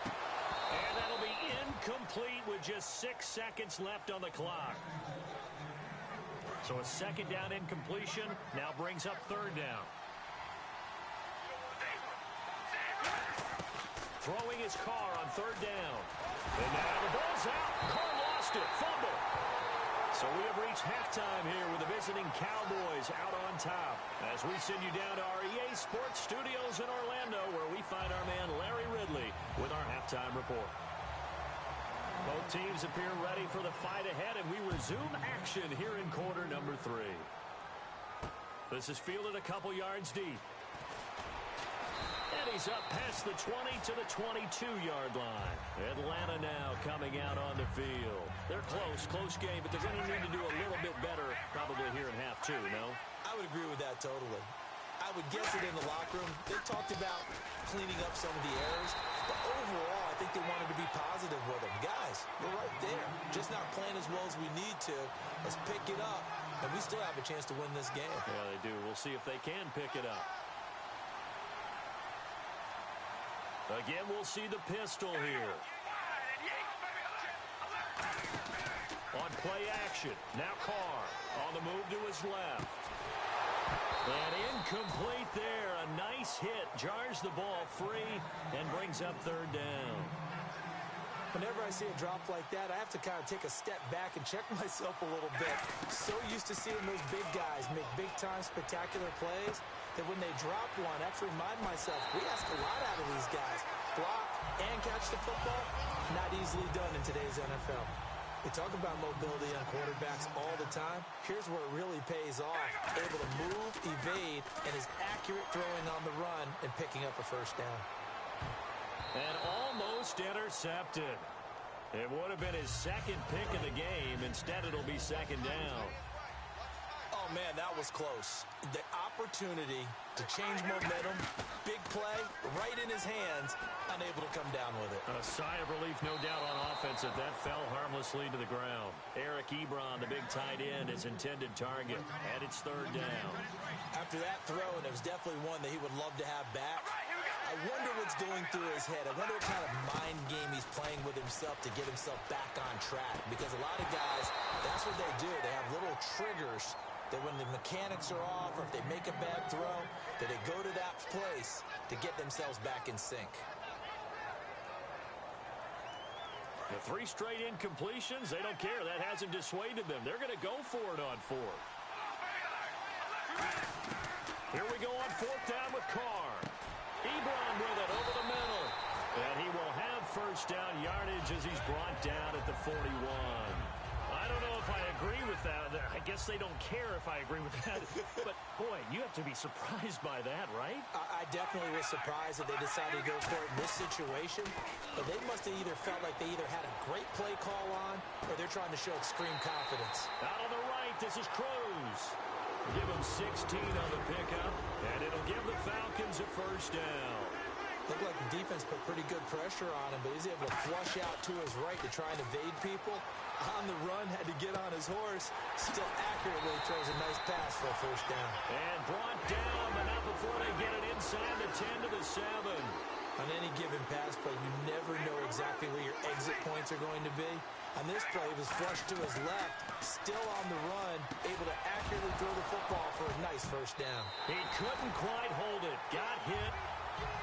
And that'll be incomplete with just 6 seconds left on the clock. So a second down incompletion now brings up third down. Throwing his car on third down. And now the ball's out. Carr lost it. Fumble. So we have reached halftime here with the visiting Cowboys out on top. As we send you down to our EA Sports Studios in Orlando, where we find our man Larry Ridley with our halftime report. Both teams appear ready for the fight ahead, and we resume action here in quarter number 3. This is fielded a couple yards deep. And he's up past the 20 to the 22-yard line. Atlanta now coming out on the field. They're close game, but they're going to need to do a little bit better probably here in half 2, no? I would agree with that totally. I would guess it in the locker room. They talked about cleaning up some of the errors, but overall, I think they wanted to be positive with them. Guys, we're right there. Just not playing as well as we need to. Let's pick it up, and we still have a chance to win this game. Yeah, they do. We'll see if they can pick it up. Again, we'll see the pistol here. On play action, now Carr on the move to his left. And incomplete there. A nice hit. Jars the ball free and brings up third down. Whenever I see a drop like that, I have to kind of take a step back and check myself a little bit. So used to seeing those big guys make big-time spectacular plays that when they drop one, I have to remind myself, we ask a lot out of these guys. Block and catch the football, not easily done in today's NFL. They talk about mobility on quarterbacks all the time. Here's where it really pays off. Able to move, evade, and is accurate throwing on the run and picking up a first down. And almost intercepted. It would have been his second pick of the game. Instead, it'll be second down. Oh, man, that was close. The opportunity to change momentum, big play, right in his hands, unable to come down with it. A sigh of relief, no doubt, on offense if that fell harmlessly to the ground. Eric Ebron, the big tight end, his intended target. And it's third down. After that throw, and it was definitely one that he would love to have back, I wonder what's going through his head. I wonder what kind of mind game he's playing with himself to get himself back on track. Because a lot of guys, that's what they do. They have little triggers that when the mechanics are off or if they make a bad throw, that they go to that place to get themselves back in sync. The 3 straight incompletions, they don't care. That hasn't dissuaded them. They're going to go for it on 4th. Here we go on 4th down with Carr. Ebron with it over the middle. And he will have first down yardage as he's brought down at the 41. I don't know if I agree with that. I guess they don't care if I agree with that. But, boy, you have to be surprised by that, right? I definitely was surprised that they decided to go for it in this situation. But they must have either felt like they either had a great play call on or they're trying to show extreme confidence. Out on the right, this is Cruz. Give them 16 on the pickup, and it'll give the Falcons a first down. Looked like the defense put pretty good pressure on him, but he's able to flush out to his right to try and evade people. On the run, had to get on his horse. Still accurately throws a nice pass for a first down. And brought down, but not before they get it inside the 10 to the 7. On any given pass play, you never know exactly where your exit points are going to be. On this play, he was flushed to his left, still on the run, able to accurately throw the football for a nice first down. He couldn't quite hold it. Got hit.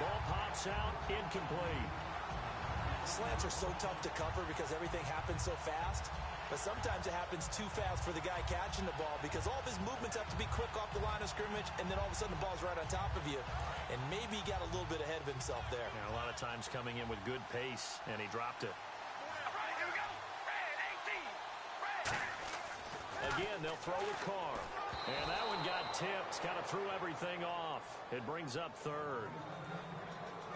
Ball pops out, incomplete. Slants are so tough to cover because everything happens so fast. But sometimes it happens too fast for the guy catching the ball because all of his movements have to be quick off the line of scrimmage, and then all of a sudden the ball's right on top of you. And maybe he got a little bit ahead of himself there. Yeah, a lot of times coming in with good pace, and he dropped it. Here we go. Red 18. Red. Again, they'll throw with Carr. And that one got tipped. Kind of threw everything off. It brings up third.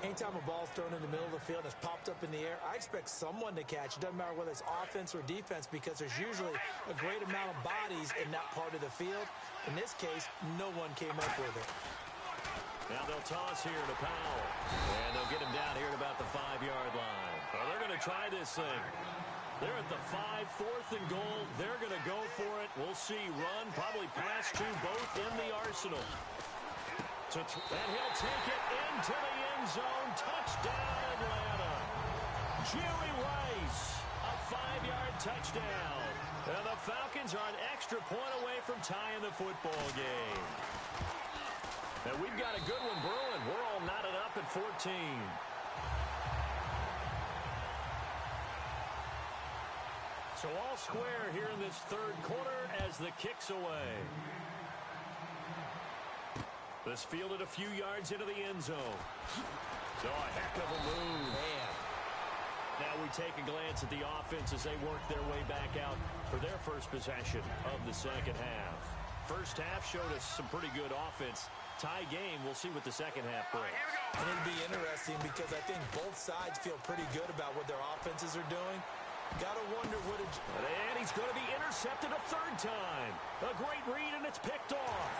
Anytime a ball's thrown in the middle of the field and it's popped up in the air, I expect someone to catch. It doesn't matter whether it's offense or defense because there's usually a great amount of bodies in that part of the field. In this case, no one came up with it. Now they'll toss here to Powell. And they'll get him down here at about the 5-yard line. Well, they're going to try this thing. They're at the 5, 4th and goal. They're going to go for it. We'll see. Run, probably pass to both in the arsenal. And he'll take it into the end zone. Touchdown, Atlanta. Jerry Rice, a 5-yard touchdown. And the Falcons are an extra point away from tying the football game. And we've got a good one brewing. We're all knotted up at 14. So all square here in this third quarter as the kick's away. This fielded a few yards into the end zone. So a heck of a move. Man. Now we take a glance at the offense as they work their way back out for their first possession of the second half. First half showed us some pretty good offense. Tie game, we'll see what the second half brings. And it'll be interesting because I think both sides feel pretty good about what their offenses are doing. Gotta wonder what it... And he's going to be intercepted a third time. A great read, and it's picked off.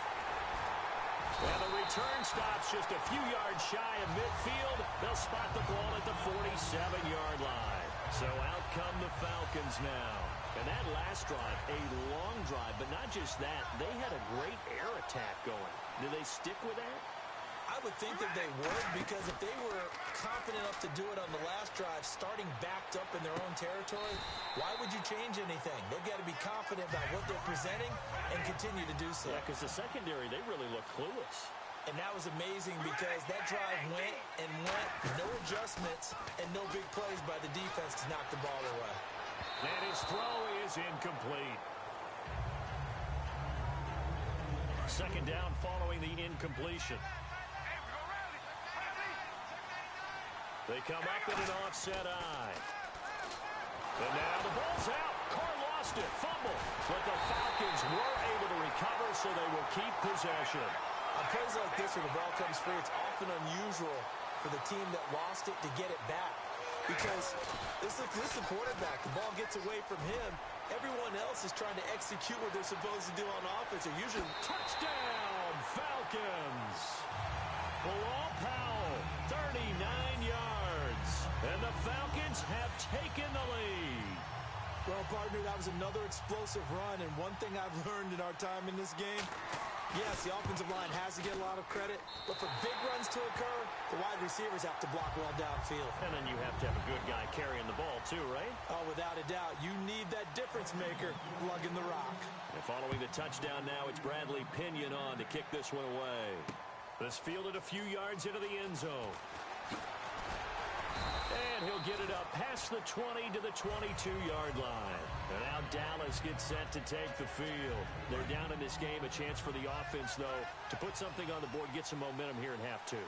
And the return stops just a few yards shy of midfield. They'll spot the ball at the 47-yard line. So out come the Falcons now. And that last drive, a long drive, but not just that. They had a great air attack going. Do they stick with that? I would think that they would, because if they were confident enough to do it on the last drive, starting backed up in their own territory, why would you change anything? They've got to be confident about what they're presenting and continue to do so. Yeah, because the secondary, they really look clueless. And that was amazing because that drive went and went, no adjustments, and no big plays by the defense to knock the ball away. And his throw is incomplete. Second down following the incompletion. They come up in an offset eye. And now the ball's out. Carr lost it. Fumble. But the Falcons were able to recover, so they will keep possession. On plays like this where the ball comes free, it's often unusual for the team that lost it to get it back. Because this is the quarterback. The ball gets away from him. Everyone else is trying to execute what they're supposed to do on offense. They're usually... Touchdown, Falcons. Bilal Powell, 39 yards. And the Falcons have taken the lead. Well, partner, that was another explosive run. And one thing I've learned in our time in this game, yes, the offensive line has to get a lot of credit, but for big runs to occur, the wide receivers have to block well downfield. And then you have to have a good guy carrying the ball too, right? Oh, without a doubt. You need that difference maker lugging the rock. And following the touchdown now, it's Bradley Pinion on to kick this one away. This fielded a few yards into the end zone. And he'll get it up past the 20 to the 22-yard line. And now Dallas gets set to take the field. They're down in this game. A chance for the offense, though, to put something on the board, get some momentum here in half two.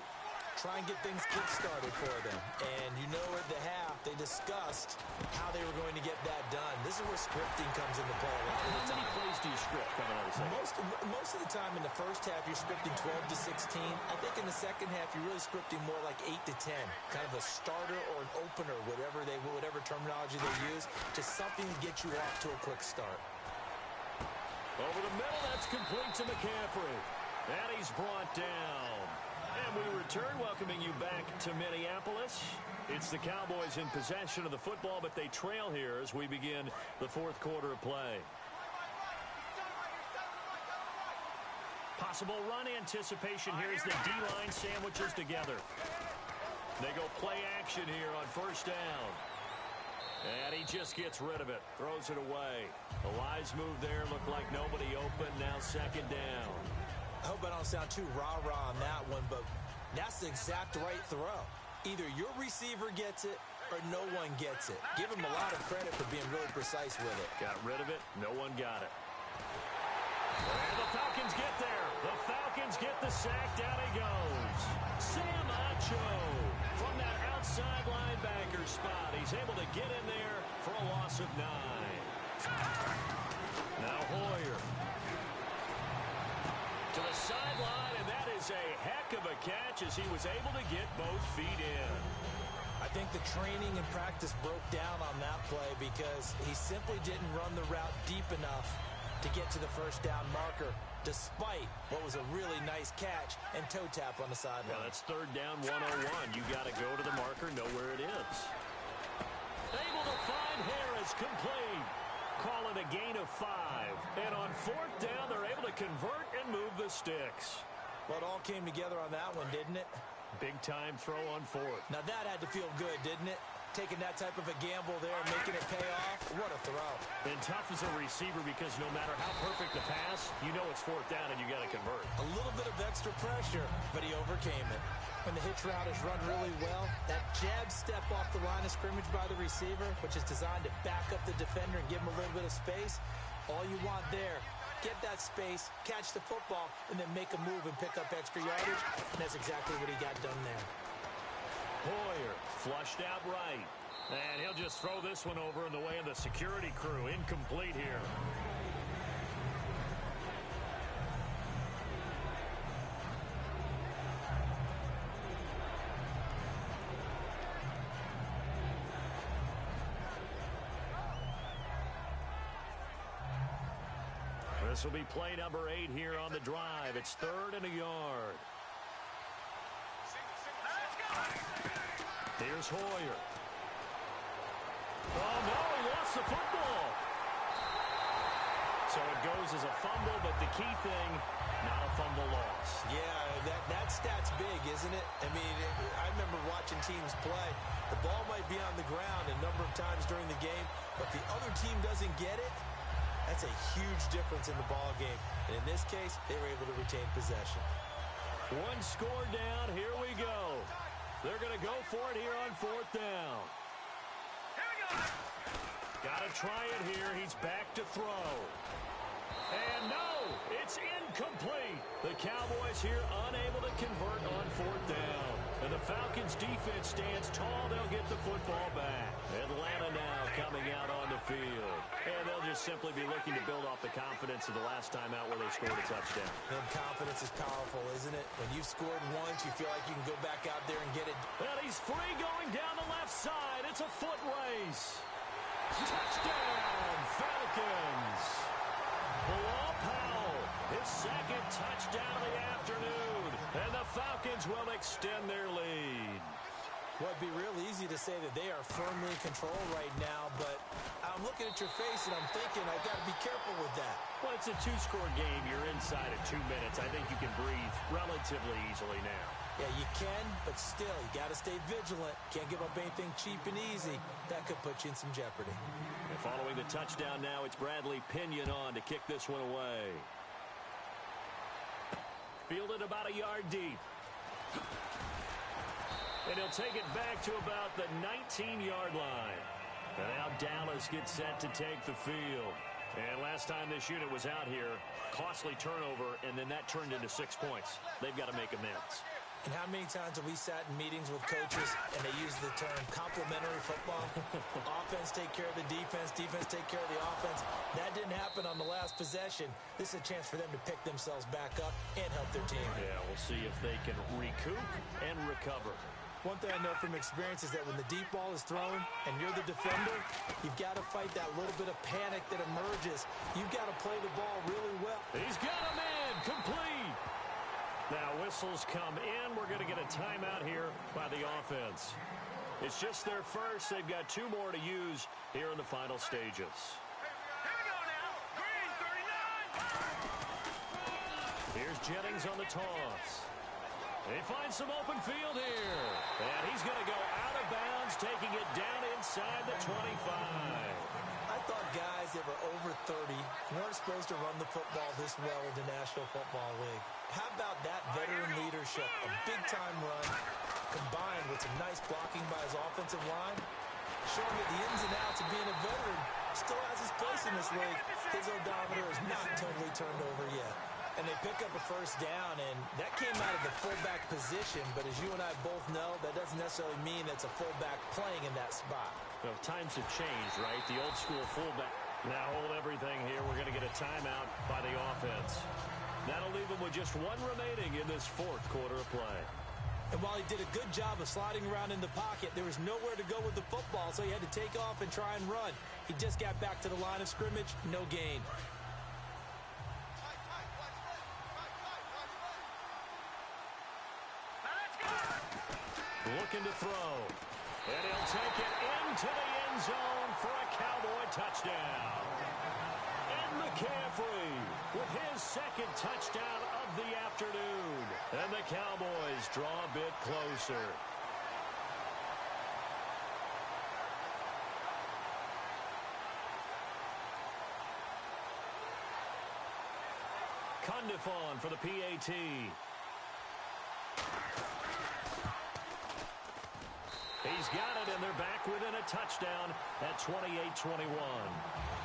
Try and get things kick-started for them. And you know at the half, they discussed how they were going to get that done. This is where scripting comes into play a lot of the time. How many plays do you script coming out of the second? Most of the time in the first half, you're scripting 12 to 16. I think in the second half, you're really scripting more like 8 to 10. Kind of a starter or an opener, whatever terminology they use, just something to get you off to a quick start. Over the middle, that's complete to McCaffrey. And he's brought down. And we return, welcoming you back to Minneapolis. It's the Cowboys in possession of the football, but they trail here as we begin the fourth quarter of play. Possible run anticipation here as the D-line sandwiches together. They go play action here on first down. And he just gets rid of it. Throws it away. The wise move there. Looked like nobody open. Now second down. I hope I don't sound too rah-rah on that one, but that's the exact right throw. Either your receiver gets it or no one gets it. Give him a lot of credit for being really precise with it. Got rid of it. No one got it. And the Falcons get there. The Falcons get the sack. Down he goes. Sam Acho from that outside linebacker spot. He's able to get in there for a loss of 9. Now Hoyer to the sideline, and that is a heck of a catch as he was able to get both feet in. I think the training and practice broke down on that play because he simply didn't run the route deep enough to get to the first down marker, despite what was a really nice catch and toe tap on the sideline. Well, that's third down 101. You got to go to the marker, know where it is. Able to find Harris, complete. Call it a gain of 5. And on fourth down, they're able to convert and move the sticks. Well, it all came together on that one, didn't it? Big-time throw on fourth. Now, that had to feel good, didn't it? Taking that type of a gamble there, making it pay off. What a throw. And tough as a receiver because no matter how perfect the pass, you know it's fourth down and you got to convert. A little bit of extra pressure, but he overcame it. When the hitch route is run really well, that jab step off the line of scrimmage by the receiver, which is designed to back up the defender and give him a little bit of space, all you want there, get that space, catch the football, and then make a move and pick up extra yardage, and that's exactly what he got done there. Hoyer flushed out right. And he'll just throw this one over in the way of the security crew. Incomplete here. This will be play number 8 here on the drive. It's 3rd and a yard. Here's Hoyer. Oh, no, he lost the football. So it goes as a fumble, but the key thing, not a fumble loss. Yeah, that stat's big, isn't it? I mean, I remember watching teams play. The ball might be on the ground a number of times during the game, but the other team doesn't get it. That's a huge difference in the ball game. And in this case, they were able to retain possession. One score down. Here we go. They're going to go for it here on 4th down. Got to try it here. He's back to throw. And no, it's incomplete. The Cowboys here unable to convert on 4th down. And the Falcons defense stands tall. They'll get the football back. Atlanta now coming out on the field. And they'll just simply be looking to build off the confidence of the last time out where they scored a touchdown. And confidence is powerful, isn't it? When you've scored once, you feel like you can go back out there and get it. Well, he's free going down the left side. It's a foot race. Touchdown, Falcons. Bilal Powell, his second touchdown of the afternoon. And the Falcons will extend their lead. Well, it'd be real easy to say that they are firmly in control right now, but I'm looking at your face and I'm thinking I've got to be careful with that. Well, it's a 2-score game. You're inside of 2 minutes. I think you can breathe relatively easily now. Yeah, you can, but still, you got to stay vigilant. Can't give up anything cheap and easy. That could put you in some jeopardy. And following the touchdown now, it's Bradley Pinion on to kick this one away. Fielded about a yard deep. And he'll take it back to about the 19-yard line. And now Dallas gets set to take the field. And last time this unit was out here, costly turnover, and then that turned into 6 points. They've got to make amends. And how many times have we sat in meetings with coaches and they use the term complementary football? Offense take care of the defense, defense take care of the offense. That didn't happen on the last possession. This is a chance for them to pick themselves back up and help their team. Yeah, we'll see if they can recoup and recover. One thing I know from experience is that when the deep ball is thrown and you're the defender, you've got to fight that little bit of panic that emerges. You've got to play the ball really well. He's got him in. Complete. Now whistles come in. We're going to get a timeout here by the offense. It's just their first. They've got 2 more to use here in the final stages. Here we go now. Green 39. Here's Jennings on the toss. They find some open field here. And he's going to go out of bounds, taking it down inside the 25. I thought guys that were over 30 weren't supposed to run the football this well in the National Football League. How about that veteran leadership? A big-time run combined with some nice blocking by his offensive line, showing that the ins and outs of being a veteran still has his place in this league. His odometer is not totally turned over yet. And they pick up a first down, and that came out of the fullback position. But as you and I both know, that doesn't necessarily mean it's a fullback playing in that spot. Well, times have changed, right? The old school fullback. Now hold everything here. We're going to get a timeout by the offense. That'll leave them with just 1 remaining in this 4th quarter of play. And while he did a good job of sliding around in the pocket, there was nowhere to go with the football, so he had to take off and try and run. He just got back to the line of scrimmage, no gain. Looking to throw. And he'll take it into the end zone for a Cowboy touchdown. And McCaffrey with his 2nd touchdown of the afternoon. And the Cowboys draw a bit closer. Condifon for the PAT. He's got it, and they're back within a touchdown at 28-21.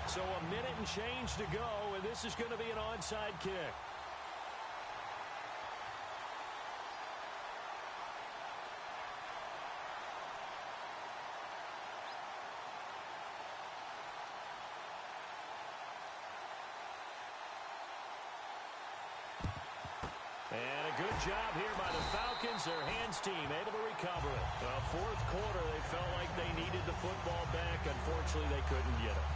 So a minute and change to go, and this is going to be an onside kick. And a good job here by the Falcons. Their hands team able to recover it. 4th quarter, they felt like they needed the football back. Unfortunately, they couldn't get it.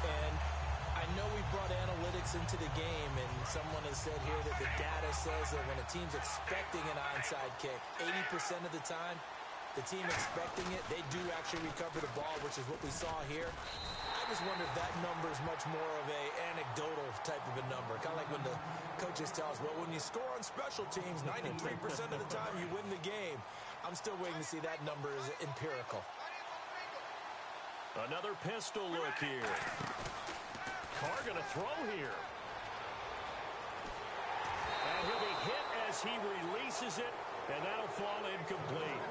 And I know we brought analytics into the game, and someone has said here that the data says that when a team's expecting an onside kick, 80% of the time, the team expecting it, they do actually recover the ball, which is what we saw here. I just wonder if that number is much more of a anecdotal type of a number. Kind of like when the coaches tell us, well, when you score on special teams, 93% of the time you win the game. I'm still waiting to see that number is empirical. Another pistol look here. Carr going to throw here. And he'll be hit as he releases it, and that'll fall incomplete.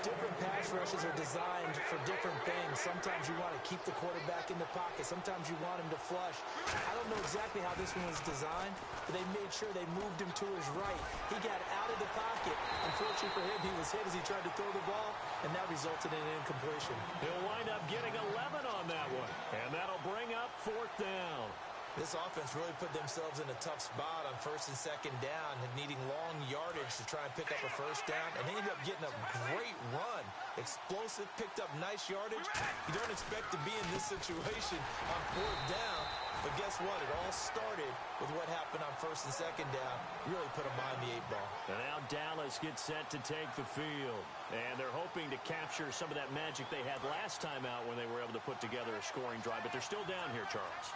Different pass rushes are designed for different things. Sometimes you want to keep the quarterback in the pocket. Sometimes you want him to flush. I don't know exactly how this one was designed, but they made sure they moved him to his right. He got out of the pocket. Unfortunately for him, he was hit as he tried to throw the ball, and that resulted in an incompletion. He'll wind up getting 11 on that one, and that'll bring up 4th down. This offense really put themselves in a tough spot on 1st and 2nd down and needing long yardage to try and pick up a first down, and they ended up getting a great run. Explosive, picked up nice yardage. You don't expect to be in this situation on 4th down, but guess what? It all started with what happened on 1st and 2nd down. Really put them behind the 8 ball. And now Dallas gets set to take the field, and they're hoping to capture some of that magic they had last time out when they were able to put together a scoring drive, but they're still down here, Charles.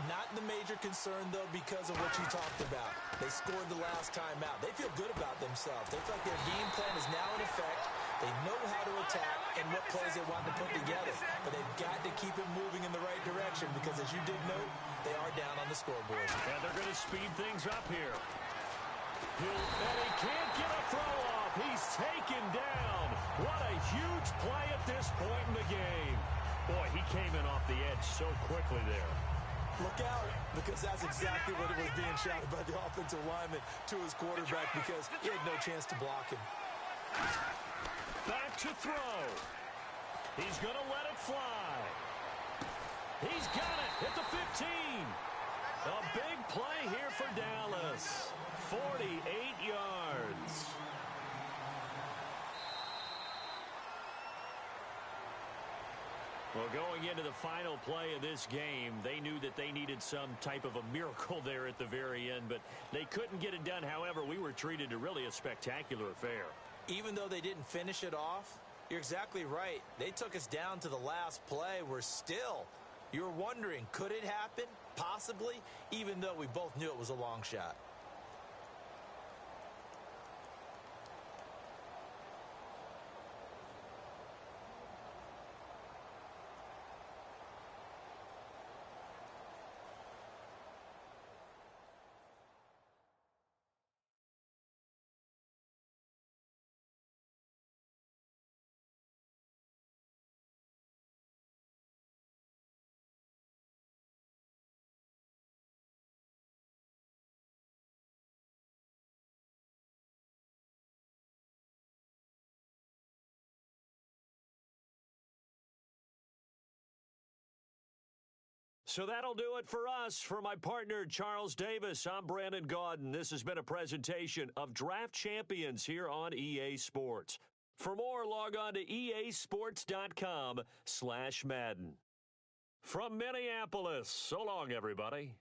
Not the major concern, though, because of what you talked about. They scored the last time out. They feel good about themselves. They feel like their game plan is now in effect. They know how to attack and what plays they want to put together. But they've got to keep it moving in the right direction because, as you did note, they are down on the scoreboard. And they're going to speed things up here. And he can't get a throw off. He's taken down. What a huge play at this point in the game. Boy, he came in off the edge so quickly there. Look out, because that's exactly what it was being shouted by the offensive lineman to his quarterback because he had no chance to block him. Back to throw. He's going to let it fly. He's got it at the 15. A big play here for Dallas. 48 yards. Well, going into the final play of this game, they knew that they needed some type of a miracle there at the very end, but they couldn't get it done. However, we were treated to really a spectacular affair. Even though they didn't finish it off, you're exactly right. They took us down to the last play. You're wondering, could it happen? Possibly, even though we both knew it was a long shot. So that'll do it for us. For my partner, Charles Davis, I'm Brandon Gaudin. This has been a presentation of Draft Champions here on EA Sports. For more, log on to easports.com/Madden. From Minneapolis, so long, everybody.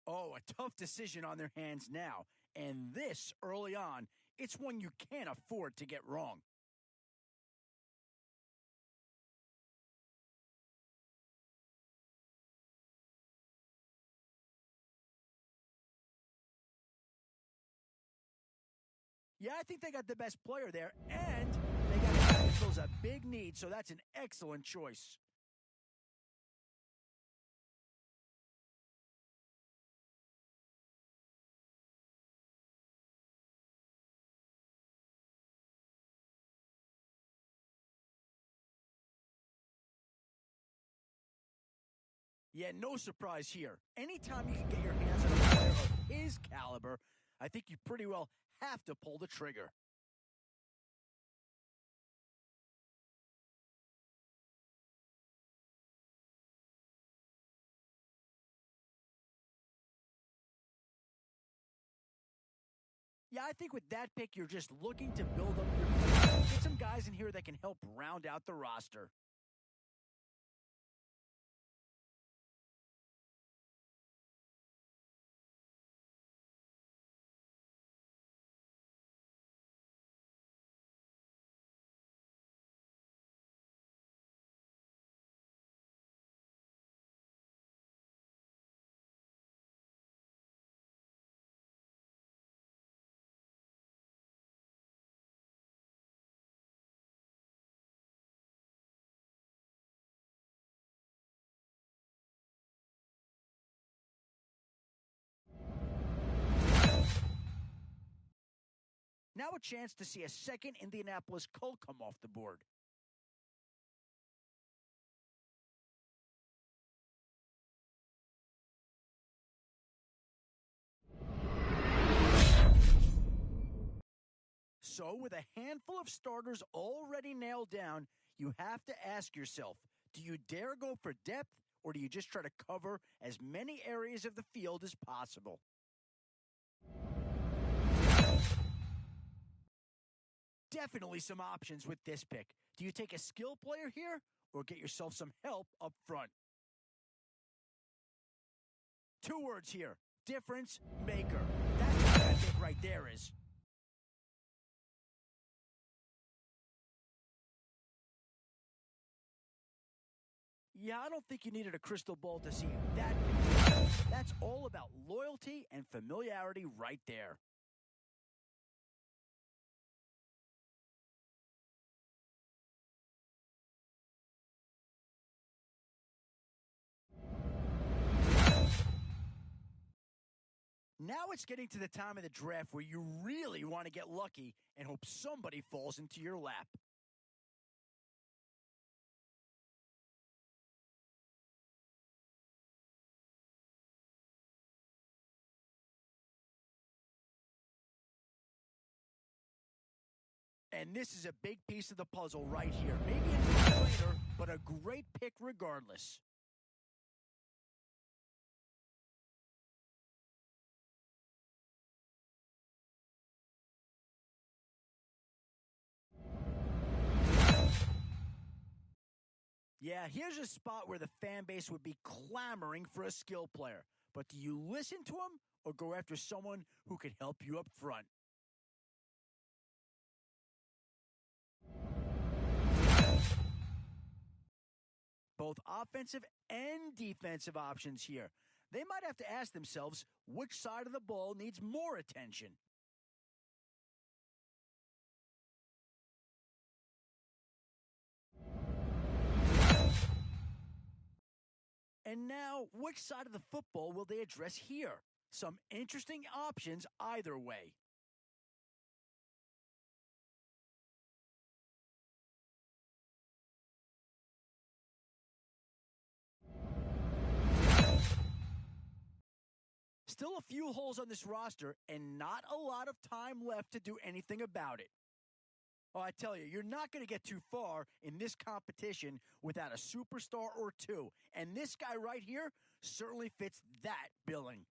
Oh, a tough decision on their hands now. And this early on, it's one you can't afford to get wrong. Yeah, I think they got the best player there, and they got a guy that fills a big need, so that's an excellent choice. Yeah, no surprise here. Anytime you can get your hands on a player of his caliber, I think you pretty well have to pull the trigger. Yeah, I think with that pick, you're just looking to build up your team. Get some guys in here that can help round out the roster. Now a chance to see a second Indianapolis Colt come off the board. So with a handful of starters already nailed down, you have to ask yourself, do you dare go for depth, or do you just try to cover as many areas of the field as possible? Definitely some options with this pick. Do you take a skill player here, or get yourself some help up front. 2 words here: difference maker. That's what I think right there is. Yeah, I don't think you needed a crystal ball to see that. That's all about loyalty and familiarity right there. Now it's getting to the time of the draft where you really want to get lucky and hope somebody falls into your lap. And this is a big piece of the puzzle right here. Maybe a no-brainer, but a great pick regardless. Yeah, here's a spot where the fan base would be clamoring for a skill player. But do you listen to them or go after someone who can help you up front? Both offensive and defensive options here. They might have to ask themselves which side of the ball needs more attention. And now, which side of the football will they address here? Some interesting options either way. Still a few holes on this roster and not a lot of time left to do anything about it. Oh, I tell you, you're not going to get too far in this competition without a superstar or two. And this guy right here certainly fits that billing.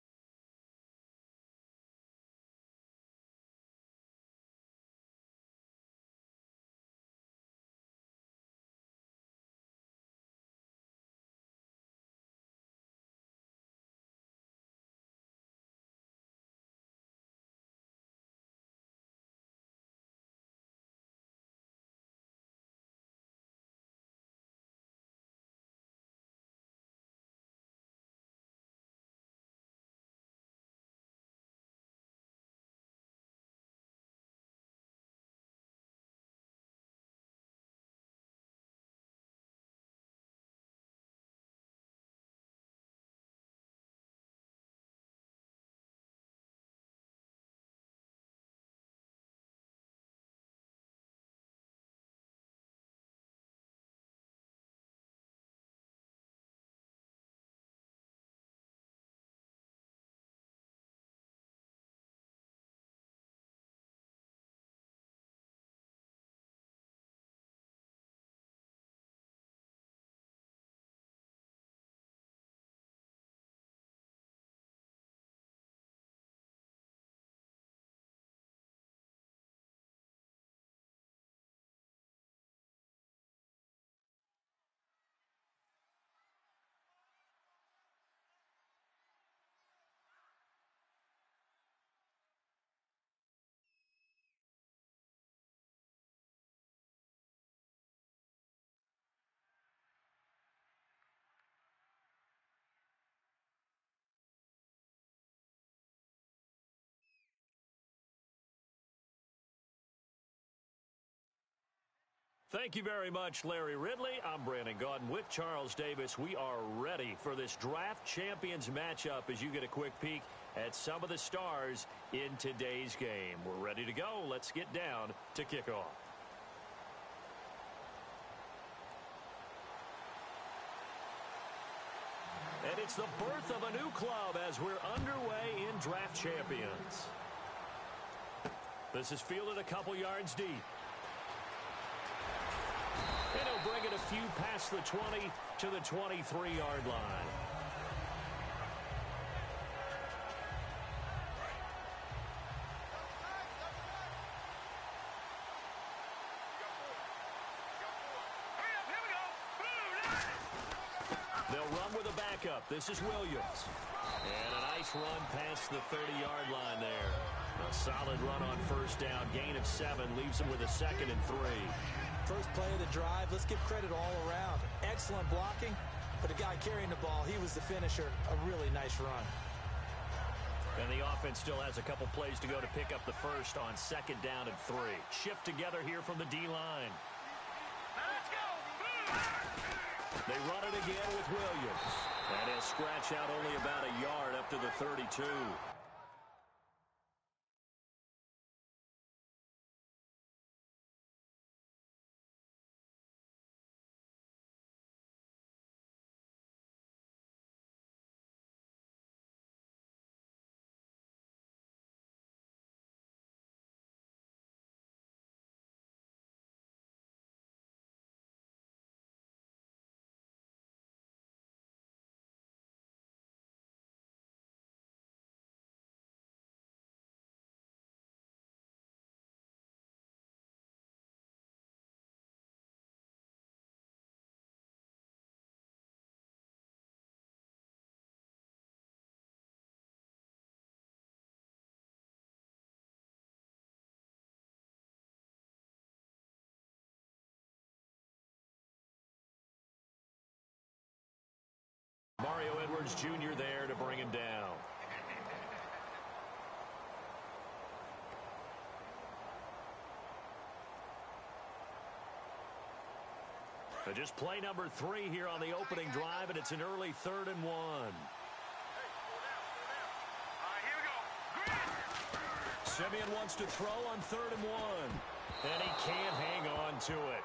Thank you very much, Larry Ridley. I'm Brandon Gaudin with Charles Davis. We are ready for this draft champions matchup as you get a quick peek at some of the stars in today's game. We're ready to go. Let's get down to kickoff. And it's the birth of a new club as we're underway in draft champions. This is fielded a couple yards deep. And he'll bring it a few past the 20 to the 23-yard line. Hurry up, here we go. They'll run with a backup. This is Williams. And a nice run past the 30-yard line there. A solid run on first down. Gain of 7 leaves him with a 2nd and 3. First play of the drive, let's give credit all around. Excellent blocking, but the guy carrying the ball, he was the finisher. A really nice run. And the offense still has a couple plays to go to pick up the first on 2nd down and 3. Shift together here from the D-line. Let's go. They run it again with Williams. And he'll scratch out only about a yard up to the 32. Mario Edwards Jr. there to bring him down. So just play number 3 here on the opening drive, and it's an early 3rd and 1. Here we go. Simeon wants to throw on 3rd and 1. And he can't hang on to it.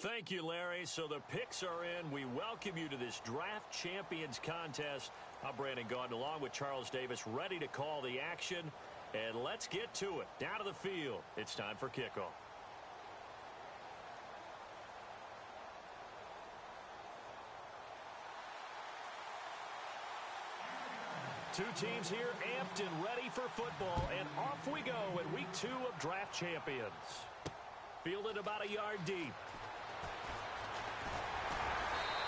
Thank you, Larry. So the picks are in. We welcome you to this Draft Champions contest. I'm Brandon Gaudin along with Charles Davis, ready to call the action. And let's get to it. Down to the field. It's time for kickoff. Two teams here amped and ready for football. And off we go in week 2 of Draft Champions. Fielded about a yard deep.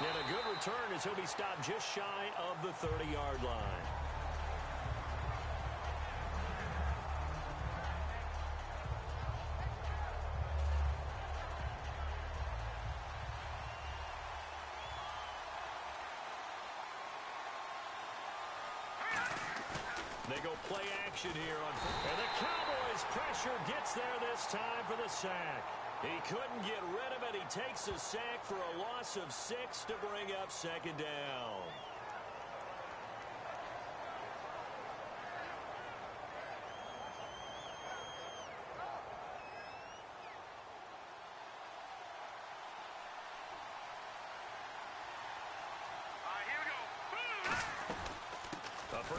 And a good return as he'll be stopped just shy of the 30-yard line. They go play action here on, and the Cowboys pressure gets there this time for the sack. He couldn't get rid of it. He takes a sack for a loss of 6 to bring up 2nd down.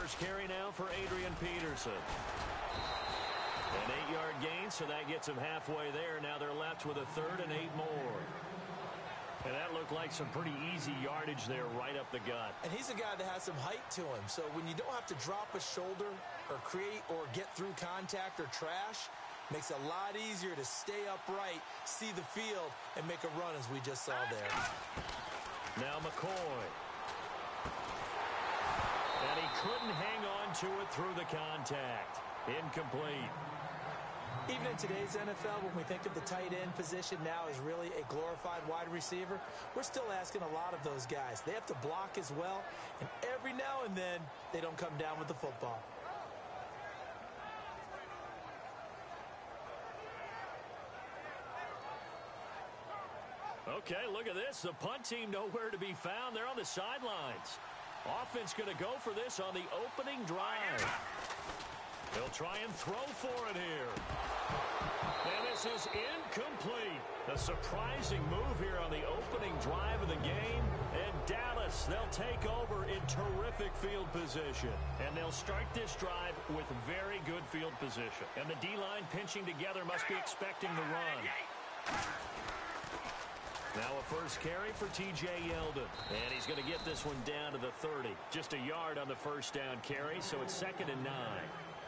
First carry now for Adrian Peterson. An 8-yard gain, so that gets them halfway there. Now they're left with a third and 8 more. And that looked like some pretty easy yardage there right up the gut. And he's a guy that has some height to him. So when you don't have to drop a shoulder or create or get through contact or trash, makes it a lot easier to stay upright, see the field, and make a run as we just saw there. Now McCoy. And he couldn't hang on to it through the contact. Incomplete. Even in today's NFL, when we think of the tight end position now as really a glorified wide receiver, we're still asking a lot of those guys. They have to block as well, and every now and then, they don't come down with the football. Okay, look at this. The punt team nowhere to be found. They're on the sidelines. Offense going to go for this on the opening drive. They'll try and throw for it here. And this is incomplete. A surprising move here on the opening drive of the game. And Dallas, they'll take over in terrific field position. And they'll start this drive with very good field position. And the D-line pinching together must be expecting the run. Now a first carry for T.J. Yeldon. And he's going to get this one down to the 30. Just a yard on the first down carry, so it's 2nd and 9.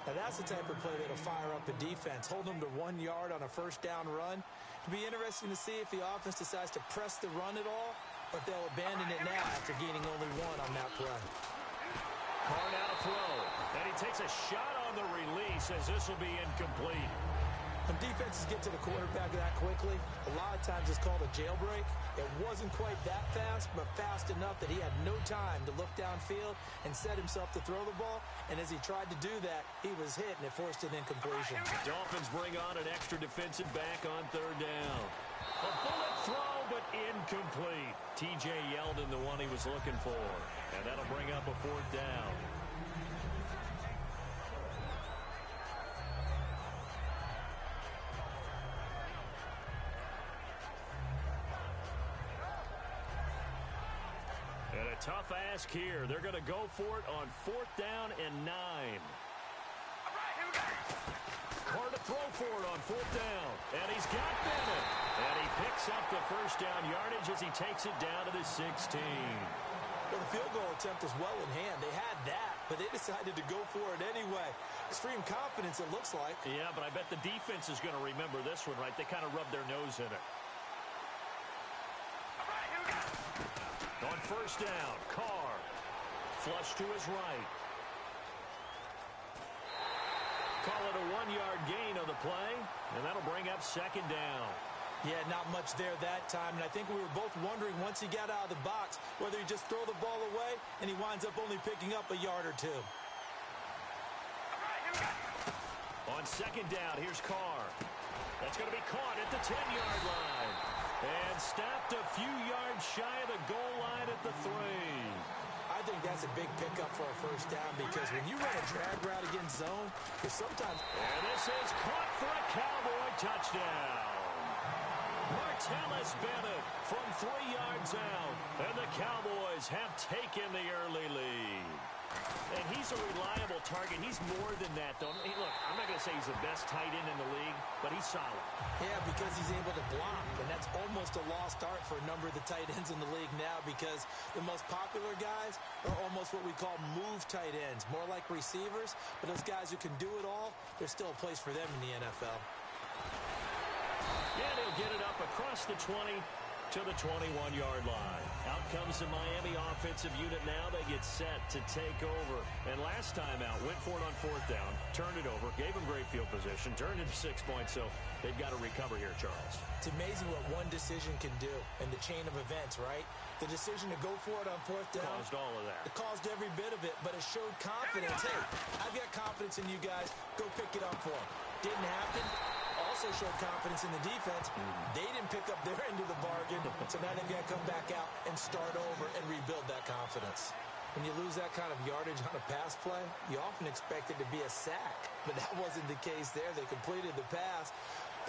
Now that's the type of play that'll fire up a defense. Hold them to 1 yard on a first down run. It'll be interesting to see if the offense decides to press the run at all, or if they'll abandon it now after gaining only 1 on that play. Carr now to throw. And he takes a shot on the release as this will be incomplete. When defenses get to the quarterback that quickly, a lot of times it's called a jailbreak. It wasn't quite that fast, but fast enough that he had no time to look downfield and set himself to throw the ball. And as he tried to do that, he was hit, and it forced an incompletion. Dolphins bring on an extra defensive back on 3rd down. A bullet throw, but incomplete. T.J. Yeldon, the one he was looking for. And that'll bring up a 4th down. And a tough ask here. They're going to go for it on 4th down and 9. Carr to throw for it on 4th down. And he's got Bennett. And he picks up the first down yardage as he takes it down to the 16. Well, the field goal attempt was well in hand. They had that, but they decided to go for it anyway. Extreme confidence, it looks like. Yeah, but I bet the defense is going to remember this one, right? They kind of rubbed their nose in it. On first down, Carr. Flush to his right. Call it a 1-yard gain on the play, and that'll bring up 2nd down. Yeah, not much there that time, and I think we were both wondering once he got out of the box whether he just throw the ball away, and he winds up only picking up a yard or 2. On 2nd down, here's Carr. That's going to be caught at the 10-yard line. And stopped a few yards shy of the goal line at the 3. I think that's a big pickup for a first down because when you run a drag route against zone, because sometimes... And this is caught for a Cowboy touchdown. Martellus Bennett from 3 yards out. And the Cowboys have taken the early lead. And he's a reliable target. He's more than that, though. Hey, look, I'm not going to say he's the best tight end in the league, but he's solid. Yeah, because he's able to block, and that's almost a lost art for a number of the tight ends in the league now because the most popular guys are almost what we call move tight ends, more like receivers, but those guys who can do it all, there's still a place for them in the NFL. Yeah, they'll get it up across the 20 to the 21-yard line. Out comes the Miami offensive unit now. They get set to take over. And last time out, went for it on 4th down, turned it over, gave them great field position, turned it to 6 points, so they've got to recover here, Charles. It's amazing what one decision can do in the chain of events, right? The decision to go for it on 4th down. Caused all of that. It caused every bit of it, but it showed confidence. Hey, I've got confidence in you guys. Go pick it up for them. Didn't happen. Also showed confidence in the defense. They didn't pick up their end of the bargain, so now they've got to come back out and start over and rebuild that confidence. When you lose that kind of yardage on a pass play, you often expect it to be a sack, but that wasn't the case there. They completed the pass.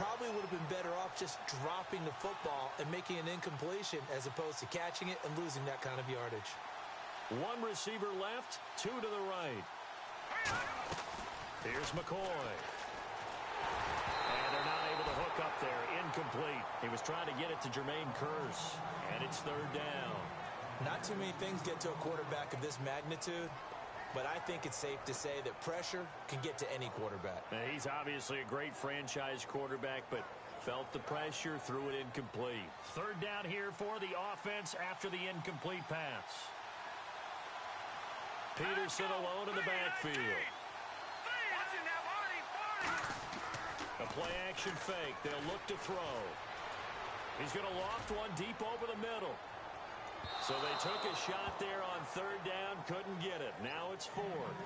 Probably would have been better off just dropping the football and making an incompletion as opposed to catching it and losing that kind of yardage. 1 receiver left, 2 to the right. Here's McCoy. And they're not able to hook up there. Incomplete. He was trying to get it to Jermaine Kearse. And it's third down. Not too many things get to a quarterback of this magnitude, but I think it's safe to say that pressure can get to any quarterback. He's obviously a great franchise quarterback, but felt the pressure, threw it incomplete. Third down here for the offense after the incomplete pass. Peterson alone in the backfield. A play-action fake. They'll look to throw. He's going to loft one deep over the middle. So they took a shot there on third down, couldn't get it. Now it's fourth.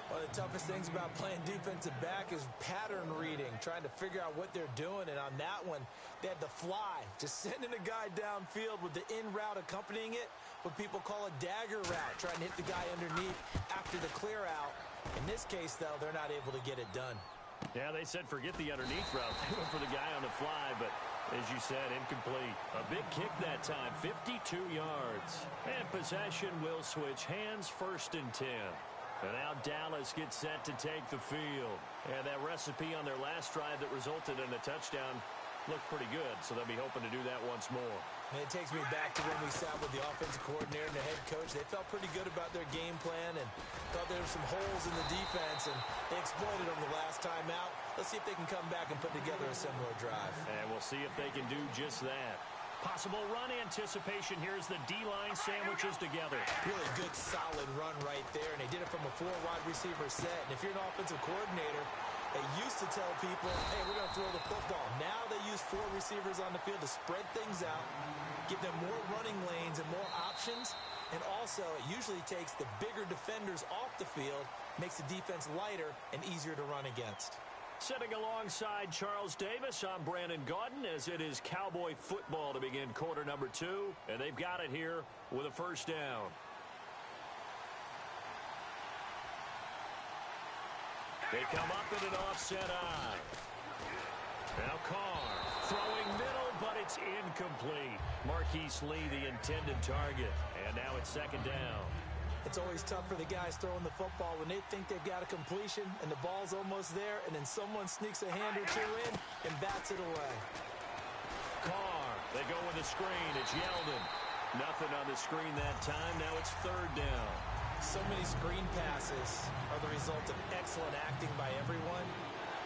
One of the toughest things about playing defensive back is pattern reading, trying to figure out what they're doing. And on that one, they had the fly, just sending a guy downfield with the in route accompanying it, what people call a dagger route, trying to hit the guy underneath after the clear out. In this case, though, they're not able to get it done. Yeah, they said forget the underneath route. They went for the guy on the fly, but as you said, incomplete. A big kick that time, 52 yards. And possession will switch hands, 1st and 10. And now Dallas gets set to take the field. And that recipe on their last drive that resulted in a touchdown looked pretty good, so they'll be hoping to do that once more. And it takes me back to when we sat with the offensive coordinator and the head coach. They felt pretty good about their game plan and thought there were some holes in the defense, and they exploited them the last time out. Let's see if they can come back and put together a similar drive. And we'll see if they can do just that. Possible run anticipation. Here's the D-line sandwiches together. Really good, solid run right there, and they did it from a 4-wide receiver set. And if you're an offensive coordinator, they used to tell people, hey, we're going to throw the football. Now they use 4 receivers on the field to spread things out, give them more running lanes and more options, and also it usually takes the bigger defenders off the field, makes the defense lighter and easier to run against. Sitting alongside Charles Davis, I'm Brandon Gaudin, as it is Cowboy football to begin quarter number 2, and they've got it here with a first down. They come up in an offset eye. Now Carr throwing middle, but it's incomplete. Marquise Lee, the intended target, and now it's 2nd down. It's always tough for the guys throwing the football when they think they've got a completion and the ball's almost there, and then someone sneaks a hand or two in and bats it away. Carr, they go with the screen. It's Yeldon. Nothing on the screen that time. Now it's 3rd down. So many screen passes are the result of excellent acting by everyone,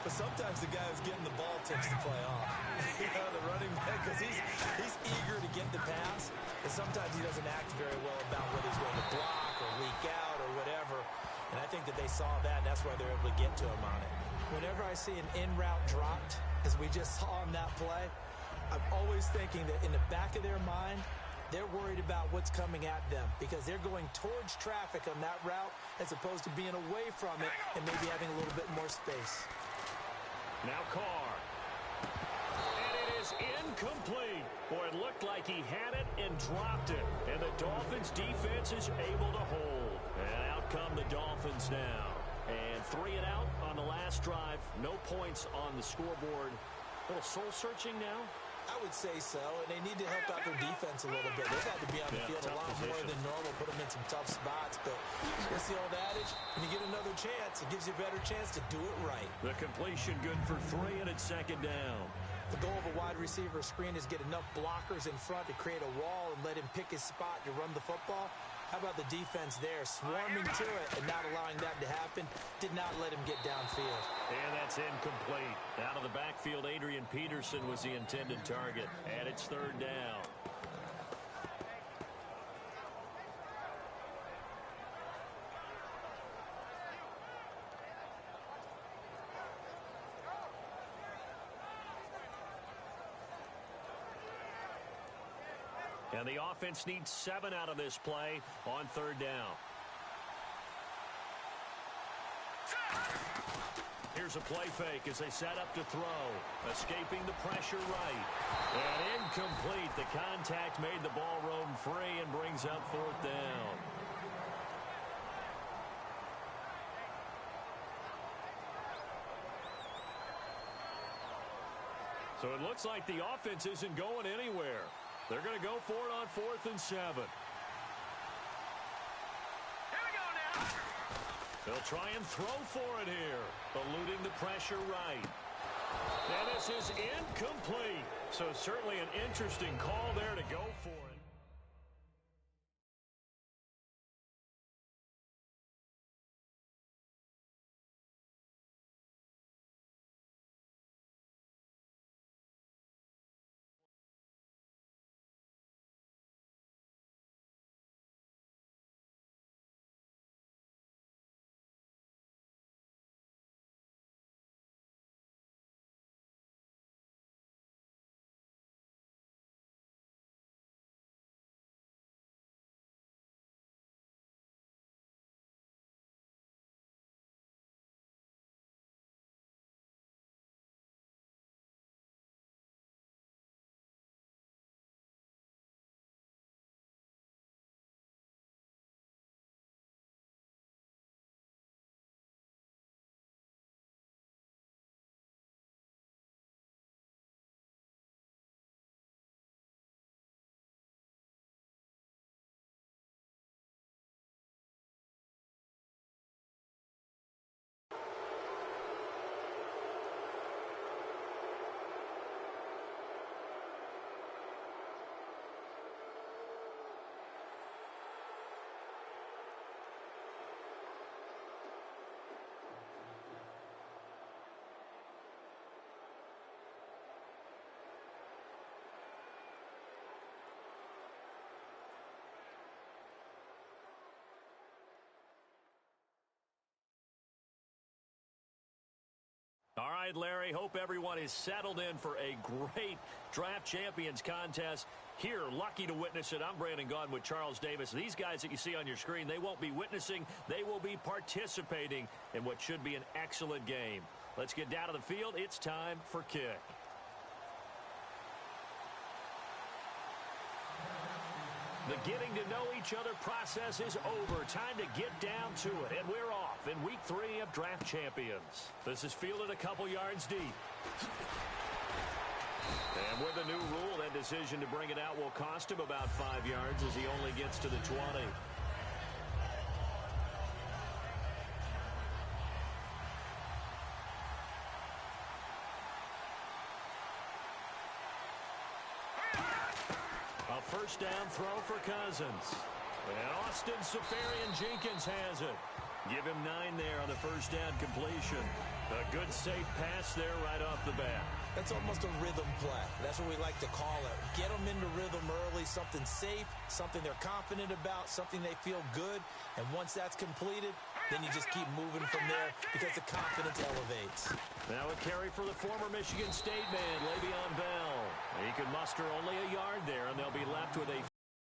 but sometimes the guy who's getting the ball takes the play off. You know, the running back, because he's eager to get the pass, and sometimes he doesn't act very well about what he's going to block or leak out or whatever. And I think that they saw that, and that's why they're able to get to him on it. Whenever I see an in-route dropped, as we just saw on that play, I'm always thinking that in the back of their mind, they're worried about what's coming at them because they're going towards traffic on that route as opposed to being away from it and maybe having a little bit more space. Now Carr. And it is incomplete. Boy, it looked like he had it and dropped it. And the Dolphins defense is able to hold. And out come the Dolphins now. And 3 and out on the last drive. No points on the scoreboard. A little soul-searching now. I would say so, and they need to help out their defense a little bit. They've had to be on the field a lot more than normal, put them in some tough spots. But it's the old adage, when you get another chance, it gives you a better chance to do it right. The completion good for 3, and it's 2nd down. The goal of a wide receiver screen is get enough blockers in front to create a wall and let him pick his spot to run the football. How about the defense there, swarming to it and not allowing that to happen? Did not let him get downfield. And that's incomplete. Out of the backfield, Adrian Peterson was the intended target. And it's 3rd down. And the offense needs 7 out of this play on 3rd down. Here's a play fake as they set up to throw. Escaping the pressure right. And incomplete. The contact made the ball roam free and brings up 4th down. So it looks like the offense isn't going anywhere. They're going to go for it on 4th and 7. Here we go now. They'll try and throw for it here. Eluding the pressure right. And this is incomplete. So certainly an interesting call there to go for it. All right, Larry, hope everyone is settled in for a great Draft Champions contest. Here, lucky to witness it. I'm Brandon Gaudin with Charles Davis. These guys that you see on your screen, they won't be witnessing. They will be participating in what should be an excellent game. Let's get down to the field. It's time for kick. The getting to know each other process is over. Time to get down to it. And we're off in week 3 of Draft Champions. This is fielded a couple yards deep. And with the new rule, that decision to bring it out will cost him about 5 yards as he only gets to the 20. First down throw for Cousins. And Austin Seferian-Jenkins has it. Give him 9 there on the first down completion. A good safe pass there right off the bat. That's almost a rhythm play. That's what we like to call it. Get them into rhythm early, something safe, something they're confident about, something they feel good. And once that's completed, then you just keep moving from there because the confidence elevates. Now a carry for the former Michigan State man, Le'Veon Bell. He can muster only a yard there, and they'll be left with a